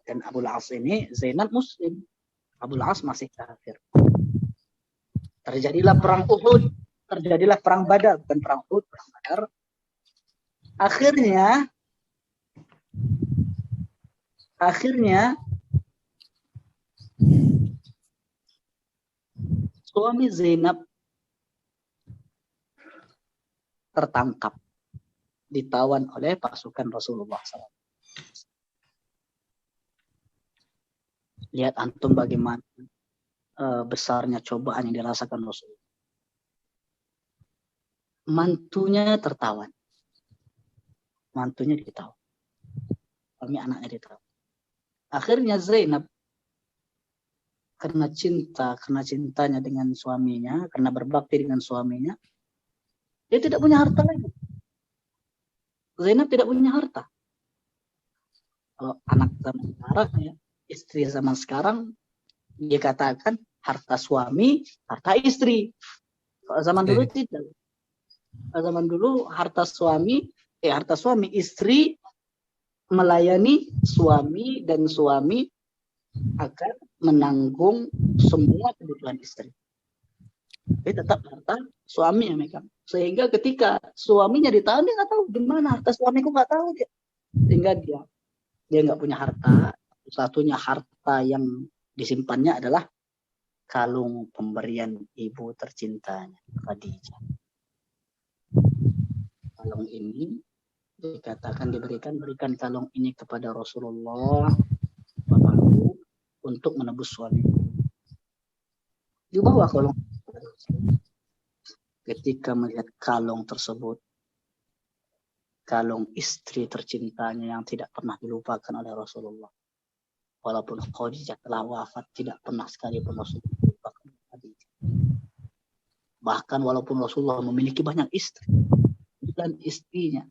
Dan Abul As ini Zainab Muslim, Abul As masih kafir. Terjadilah perang Uhud, terjadilah perang Badar, bukan perang Uhud, perang Badar. Akhirnya suami Zainab tertangkap, ditawan oleh pasukan Rasulullah SAW. Lihat antum bagaimana besarnya cobaan yang dirasakan Rasulullah. Mantunya tertawan. Mantunya ditawan. Suami anaknya ditawan. Akhirnya Zainab karena cintanya dengan suaminya, karena berbakti dengan suaminya, dia tidak punya harta lagi. Zainab tidak punya harta. Kalau anak zaman sekarang ya, istri zaman sekarang dia katakan harta suami, harta istri. Kalau zaman dulu tidak. Kalau zaman dulu harta suami, istri melayani suami dan suami akan menanggung semua kebutuhan istri. Tapi tetap harta suami yang megang. Sehingga ketika suaminya ditahan, dia nggak tahu di mana harta suamiku, nggak tahu dia. Sehingga dia nggak punya harta. Satunya harta yang disimpannya adalah kalung pemberian ibu tercintanya, Khadijah. Kalung ini dikatakan berikan kalung ini kepada Rasulullah bapakku untuk menebus suamiku. Dibawa kalung. Ketika melihat kalung tersebut, kalung istri tercintanya yang tidak pernah dilupakan oleh Rasulullah. Walaupun Khadijah telah wafat, tidak pernah sekalipun Rasulullah melupakan Khadijah. Bahkan walaupun Rasulullah memiliki banyak istri dan istrinya,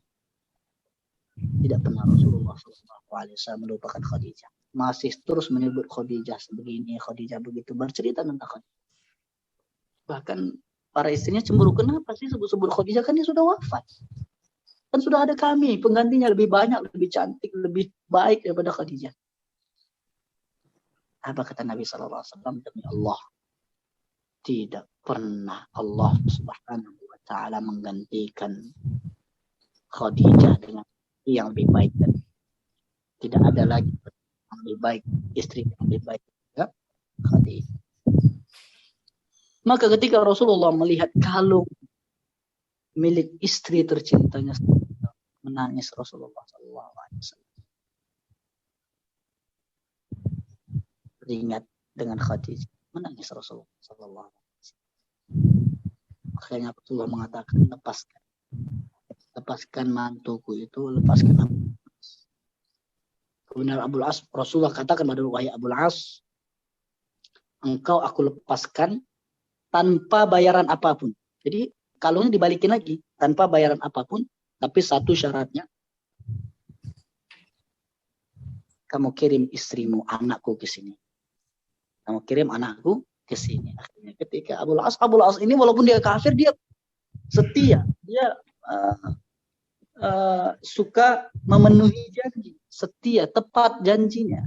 tidak pernah Rasulullah SAW melupakan Khadijah. Masih terus menyebut Khadijah sebegini, Khadijah begitu, bercerita tentang Khadijah. Bahkan para istrinya cemburu, kenapa sih sebut-sebut Khadijah, kan dia sudah wafat. Kan sudah ada kami, penggantinya lebih banyak, lebih cantik, lebih baik daripada Khadijah. Apa kata Nabi SAW? Demi Allah, tidak pernah Allah Subhanahu wa Ta'ala menggantikan Khadijah dengan yang lebih baik. Dan tidak ada lagi yang lebih baik, istri yang lebih baik, ya? Khadijah. Maka ketika Rasulullah melihat kalung milik istri tercintanya, menangis Rasulullah SAW. Ingat dengan Khadijah, menangis Rasulullah SAW. Akhirnya Rasulullah mengatakan, lepaskan mantuku itu, lepaskan Abul As. Kemudian Abul As, Rasulullah katakan pada wahai Abul As, engkau aku lepaskan tanpa bayaran apapun. Jadi kalungnya dibalikin lagi tanpa bayaran apapun, tapi satu syaratnya, kamu kirim istrimu, anakku ke sini. Kamu kirim anakku ke sini. Akhirnya ketika Abul As ini walaupun dia kafir, dia setia, dia suka memenuhi janji, setia, tepat janjinya.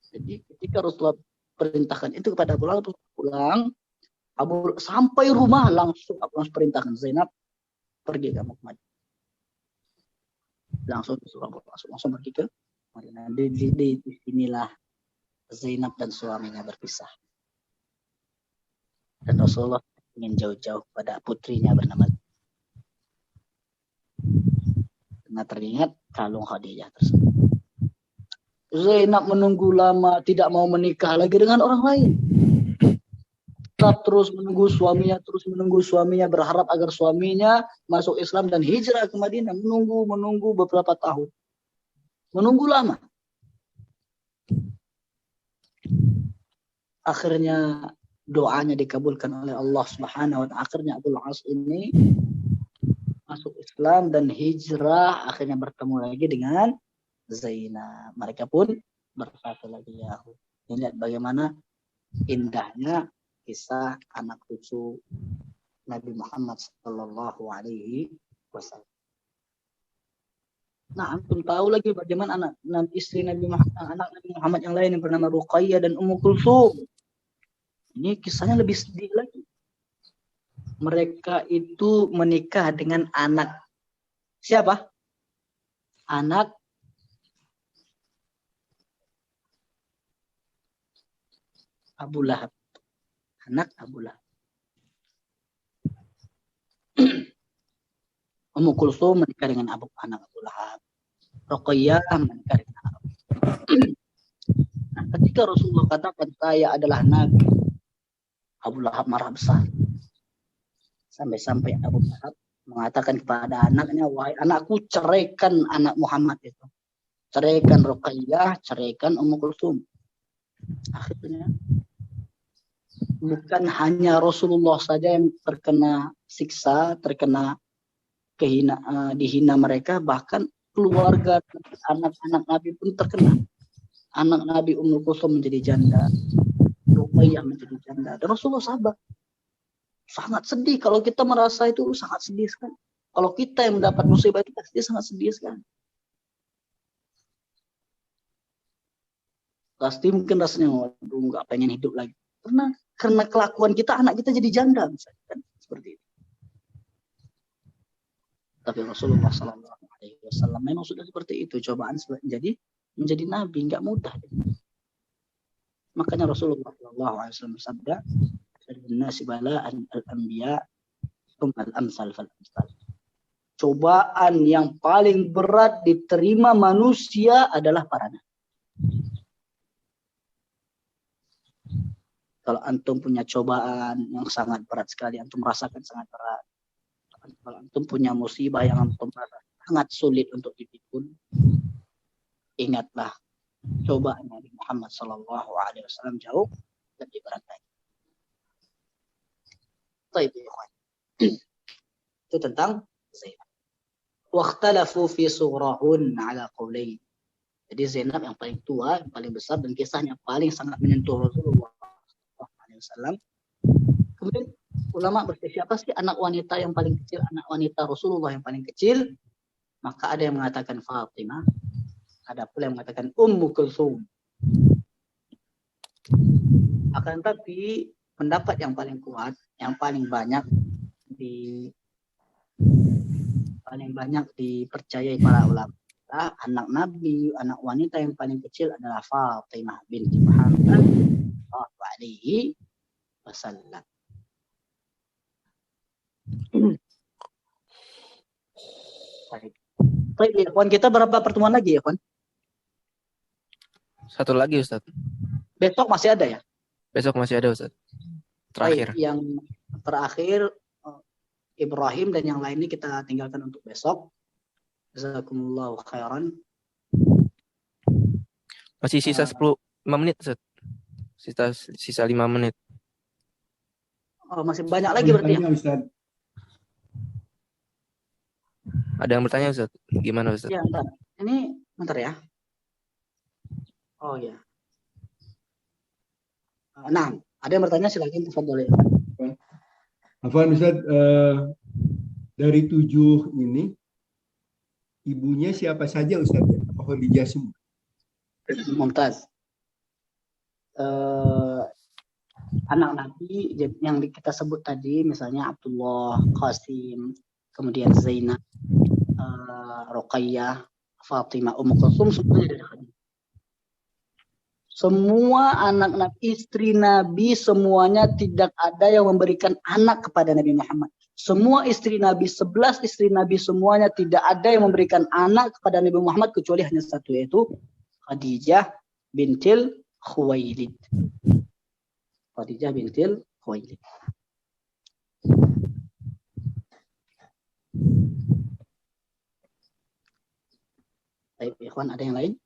Jadi ketika Rasulullah perintahkan itu kepada Abul As, pulang, sampai rumah langsung Abul As perintahkan Zainab, pergi kamu ke Madinah. Langsung disuruh Abul As langsung pergi ke Madinah. Di sinilah Zainab dan suaminya berpisah. Dan Rasulullah ingin jauh-jauh pada putrinya bernama Zainab. Karena teringat kalung Khadijah tersebut. Zainab menunggu lama, tidak mau menikah lagi dengan orang lain. Terus menunggu suaminya, berharap agar suaminya masuk Islam dan hijrah ke Madinah. Menunggu beberapa tahun. Menunggu lama. Akhirnya doanya dikabulkan oleh Allah Subhanahu wa taala. Akhirnya Abul As ini masuk Islam dan hijrah, akhirnya bertemu lagi dengan Zainab. Mereka pun bersatu lagi ya. Lihat bagaimana indahnya kisah anak cucu Nabi Muhammad sallallahu alaihi wasallam. Nah, antum tahu lagi bagaimana anak istri Nabi Muhammad yang lain yang bernama Ruqayyah dan Ummu Kulsum. Ini kisahnya lebih sedih lagi. Mereka itu menikah dengan anak siapa? Anak Abu Lahab. Anak Abu Lahab. Ummu Kulsum menikah dengan anak Abu Lahab. Ruqayyah menikah dengan Abu Lahab. Nah, ketika Rasulullah katakan saya adalah Nabi, Abu Lahab marah besar. Sampai-sampai Abu Lahab mengatakan kepada anaknya, wahai anakku, ceraikan anak Muhammad itu. Ceraikan Ruqayyah, ceraikan Ummu Kulsum. Akhirnya bukan hanya Rasulullah saja yang terkena siksa, dihina mereka, bahkan keluarga anak-anak Nabi pun terkena. Anak Nabi Ummu Kulsum menjadi janda, Ruqayyah menjadi janda, dan Rasulullah sabar. Sangat sedih. Kalau kita merasa itu sangat sedih sekali. Kalau kita yang mendapat musibah itu pasti sangat sedih sekali. Pasti mungkin rasanya waduh nggak pengen hidup lagi. Karena kelakuan kita, anak kita jadi janda misalnya, kan? Seperti itu. Tapi Rasulullah SAW memang sudah seperti itu. Cobaan menjadi nabi nggak mudah. Makanya Rasulullah SAW bersabda, "An-nasi bala'an al-anbiya tsumma al-amsal fal-amsal." Cobaan yang paling berat diterima manusia adalah para nabi. Kalau antum punya cobaan yang sangat berat sekali, antum rasakan sangat berat. Kalau antum punya musibah yang antum rasa sangat sulit untuk dipikul, ingatlah cobaan Nabi Muhammad SAW jauh lebih berat lagi. Baik, itu tentang Zainab. Wakhtalafu fi surahun ala qawlain. Jadi Zainab yang paling tua, yang paling besar, dan kisahnya paling sangat menyentuh Rasulullah SAW. Kemudian ulama berselisih, siapa sih anak wanita yang paling kecil, anak wanita Rasulullah yang paling kecil? Maka ada yang mengatakan Fatimah, ada pula yang mengatakan Ummu Kulsum. Akan tapi pendapat yang paling kuat, yang paling banyak dipercayai para ulama, anak Nabi, anak wanita yang paling kecil adalah Fatimah binti Muhammad sallallahu alaihi wasallam. Baik, ya, kawan, kita berapa pertemuan lagi ya, kawan? Satu lagi, Ustaz. Besok masih ada ya? Besok masih ada, Ustaz. Terakhir. Baik, yang terakhir Ibrahim dan yang lainnya kita tinggalkan untuk besok. Jazakumullahu khairan. Masih sisa 5 menit, Ustaz. Sisa 5 menit. Oh, masih banyak lagi berarti ya? Ustaz. Ada yang bertanya, Ustaz? Gimana, Ustaz? Ya, bentar. Ini bentar ya. Oh ya. Nah, ada yang bertanya, silakan tafadhol ya. Afwan Ustaz, dari 7 ini ibunya siapa saja Ustaz? Apa Khadijah semua? Mumtaz. Anak Nabi yang kita sebut tadi, misalnya Abdullah, Qasim, kemudian Zainab, Ruqayyah, Fatimah, Ummu Kulsum, semuanya dari Khadijah. Semua anak Nabi, istri Nabi, semuanya tidak ada yang memberikan anak kepada Nabi Muhammad. Semua istri Nabi, 11 istri Nabi, semuanya tidak ada yang memberikan anak kepada Nabi Muhammad kecuali hanya satu, yaitu Khadijah bintil Khuwailid. Khadijah bintil Khuwailid. Baik, ikhwan, ada yang lain?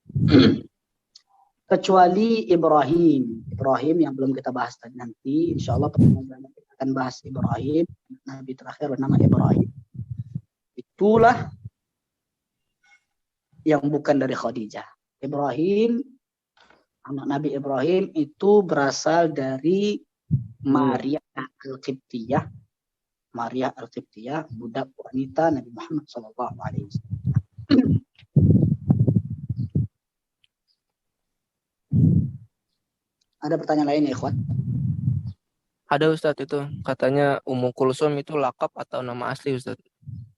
Kecuali Ibrahim. Ibrahim yang belum kita bahas tadi, nanti insya Allah pertemuan kita akan bahas Ibrahim, Nabi terakhir bernama Ibrahim. Itulah yang bukan dari Khadijah. Ibrahim, anak Nabi Ibrahim itu berasal dari Maria Al-Qibtiyah. Maria Al-Qibtiyah, budak wanita Nabi Muhammad SAW. Ada pertanyaan lain ya, ikhwan? Ada Ustadz itu. Katanya Ummu Kulsum itu lakap atau nama asli Ustadz?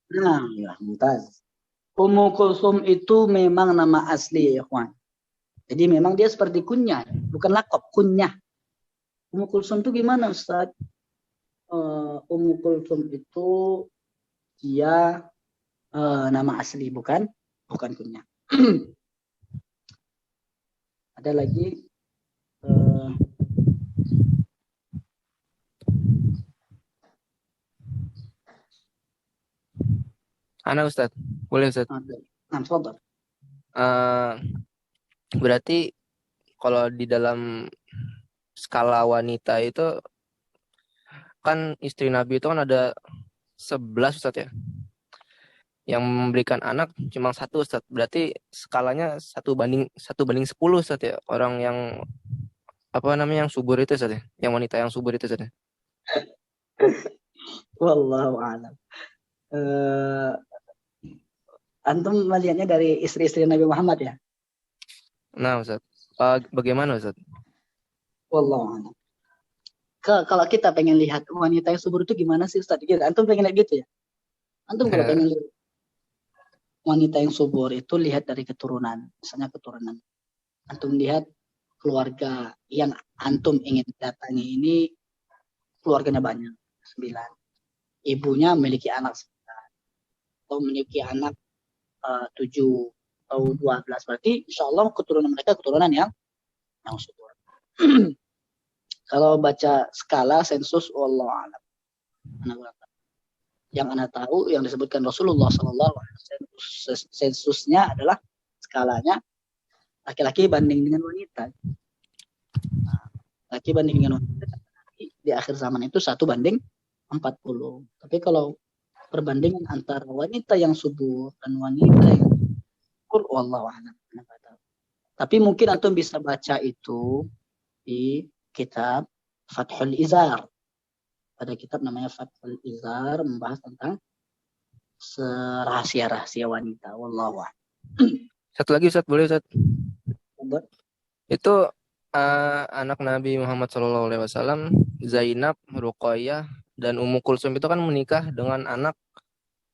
Nah, ya, mumtaz. Ummu Kulsum itu memang nama asli ya, ikhwan. Jadi memang dia seperti kunyah, bukan lakap, kunyah. Ummu Kulsum itu gimana, Ustaz? Ummu Kulsum itu dia nama asli, bukan kunyah. Ada lagi Ana Ustadz, boleh Ustadz? Fadhal. Berarti kalau di dalam skala wanita itu kan istri Nabi itu kan ada 11 Ustadz ya. Yang memberikan anak cuma satu Ustadz. Berarti skalanya 1:10 Ustadz ya. Orang yang yang subur itu Ustadz ya. Yang wanita yang subur itu Ustadz ya. Wallahu a'lam. Antum melihatnya dari istri-istri Nabi Muhammad ya? Nah Ustadz, bagaimana Ustadz? Wallahu a'lam. Kalau kita pengen lihat wanita yang subur itu gimana sih Ustadz? Gitu. Antum pengen lihat gitu ya? Antum kalau pengen lihat wanita yang subur itu lihat dari keturunan. Misalnya keturunan. Antum lihat keluarga yang antum ingin datangi ini keluarganya banyak, 9. Ibunya memiliki anak 9. Atau memiliki anak 7 atau 12. Berarti insya Allah keturunan mereka keturunan yang subur. Kalau baca skala sensus, wallahu a'lam. Yang Anda tahu, yang disebutkan Rasulullah SAW, sensusnya adalah skalanya laki-laki banding dengan wanita. Laki banding dengan wanita di akhir zaman itu 1:40. Tapi kalau perbandingan antara wanita yang subur dan wanita yang subur, wallahu a'lam. Tapi mungkin antum bisa baca itu di kitab Fathul Izar. Ada kitab namanya Fathul Izar membahas tentang rahasia-rahasia wanita. Wallahu a'lam. Satu lagi Ustadz, boleh Ustadz? Itu anak Nabi Muhammad SAW, Zainab, Ruqayyah, dan Ummu Kulsum itu kan menikah dengan anak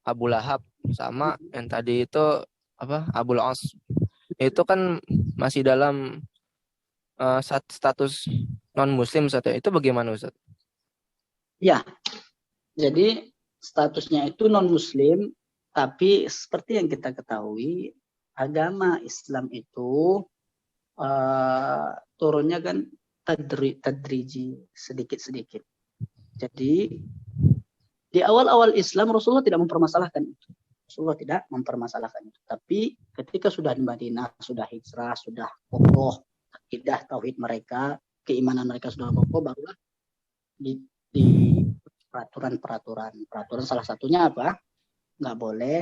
Abu Lahab, sama yang tadi itu Abul As. Itu kan masih dalam status non-muslim Ustaz ya. Itu bagaimana Ustaz? Ya, jadi statusnya itu non-muslim, tapi seperti yang kita ketahui, agama Islam itu turunnya kan tadriji, sedikit-sedikit. Jadi di awal-awal Islam Rasulullah tidak mempermasalahkan itu. Rasulullah tidak mempermasalahkan itu. Tapi ketika sudah di Madinah, sudah hijrah, sudah kokoh akidah tauhid mereka, keimanan mereka sudah kokoh, barulah di peraturan salah satunya apa? Nggak boleh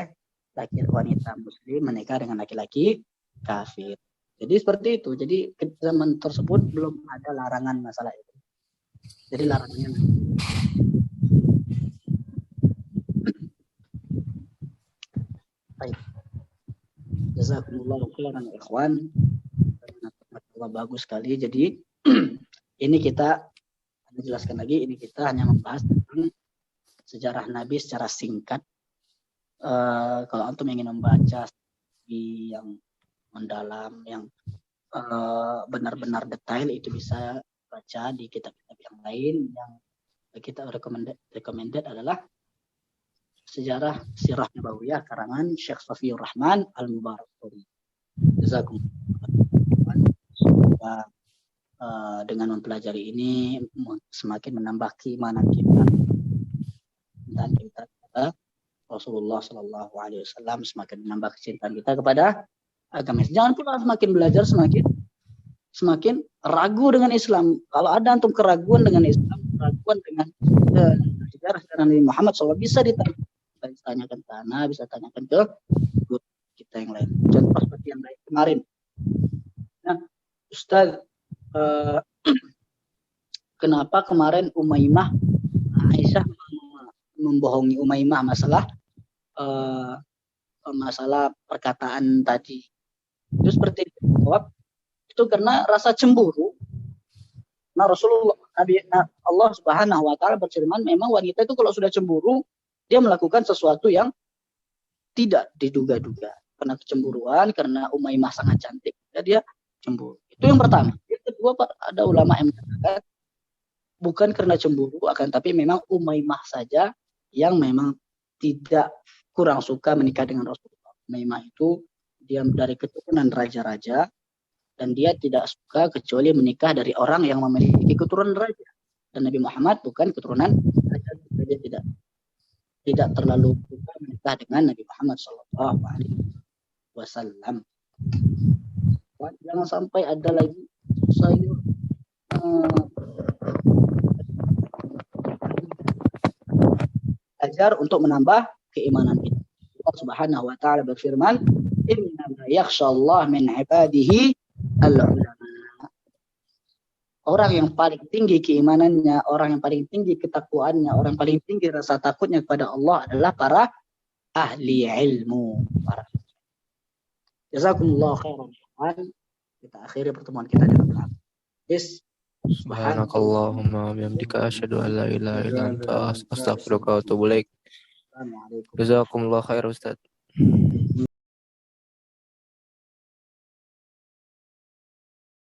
wanita muslim menikah dengan laki-laki kafir. Jadi seperti itu. Jadi zaman tersebut belum ada larangan masalah itu. Jadi larangannya baik. Jazakumullah khairan ikhwan. Bagus sekali. Jadi ini kita jelaskan lagi, ini kita hanya membahas tentang sejarah Nabi secara singkat. Kalau antum ingin membaca yang mendalam, yang benar-benar detail itu bisa baca di kitab-kitab yang lain. Yang kita recommended adalah Sejarah Sirah Nabawiyah karangan Syekh Safiyur Rahman Al-Mubarakfuri. Jazakumullah. Dengan mempelajari ini semakin menambah keimanan kita dan kita kepada Rasulullah Sallallahu Alaihi Wasallam, semakin menambah kecintaan kita kepada agama. Jangan pula semakin belajar semakin ragu dengan Islam. Kalau ada antum keraguan dengan Islam, keraguan dengan sejarah Nabi Muhammad SAW, bisa ditanyakan ke Ana, bisa tanyakan ke guru kita yang lain. Contoh seperti yang lain kemarin. Nah, Ustaz, kenapa kemarin Umaymah, Aisyah membohongi Umaymah masalah perkataan tadi? Itu seperti jawab, itu karena rasa cemburu. Nah, Allah Subhanahu wa taala berfirman, memang wanita itu kalau sudah cemburu, dia melakukan sesuatu yang tidak diduga-duga. Karena kecemburuan, karena Umaymah sangat cantik, dia cemburu. Itu yang pertama. Yang kedua, ada ulama yang mengatakan bukan karena cemburu, akan tapi memang Umaymah saja yang memang tidak kurang suka menikah dengan Rasulullah. Umaymah itu dia dari keturunan raja-raja, dan dia tidak suka kecuali menikah dari orang yang memiliki keturunan raja. Dan Nabi Muhammad bukan keturunan raja, dia tidak terlalu suka menikah dengan Nabi Muhammad Sallallahu Alaihi Wasallam. Jangan sampai ada lagi sayur ajar untuk menambah keimanan kita. Allah Subhanahu wa taala berfirman, "Inna yakhshallah min ibadihi al-ulama." Orang yang paling tinggi keimanannya, orang yang paling tinggi ketakwaannya, orang yang paling tinggi rasa takutnya kepada Allah adalah para ahli ilmu. Jazakumullah khairan. Kita akhiri pertemuan kita dengan hadis. Subhanakallahumma bihamdika asyhadu an la ilaha illa anta astaghfiruka wa atubu ilaik. Jazakumullah khair Ustaz.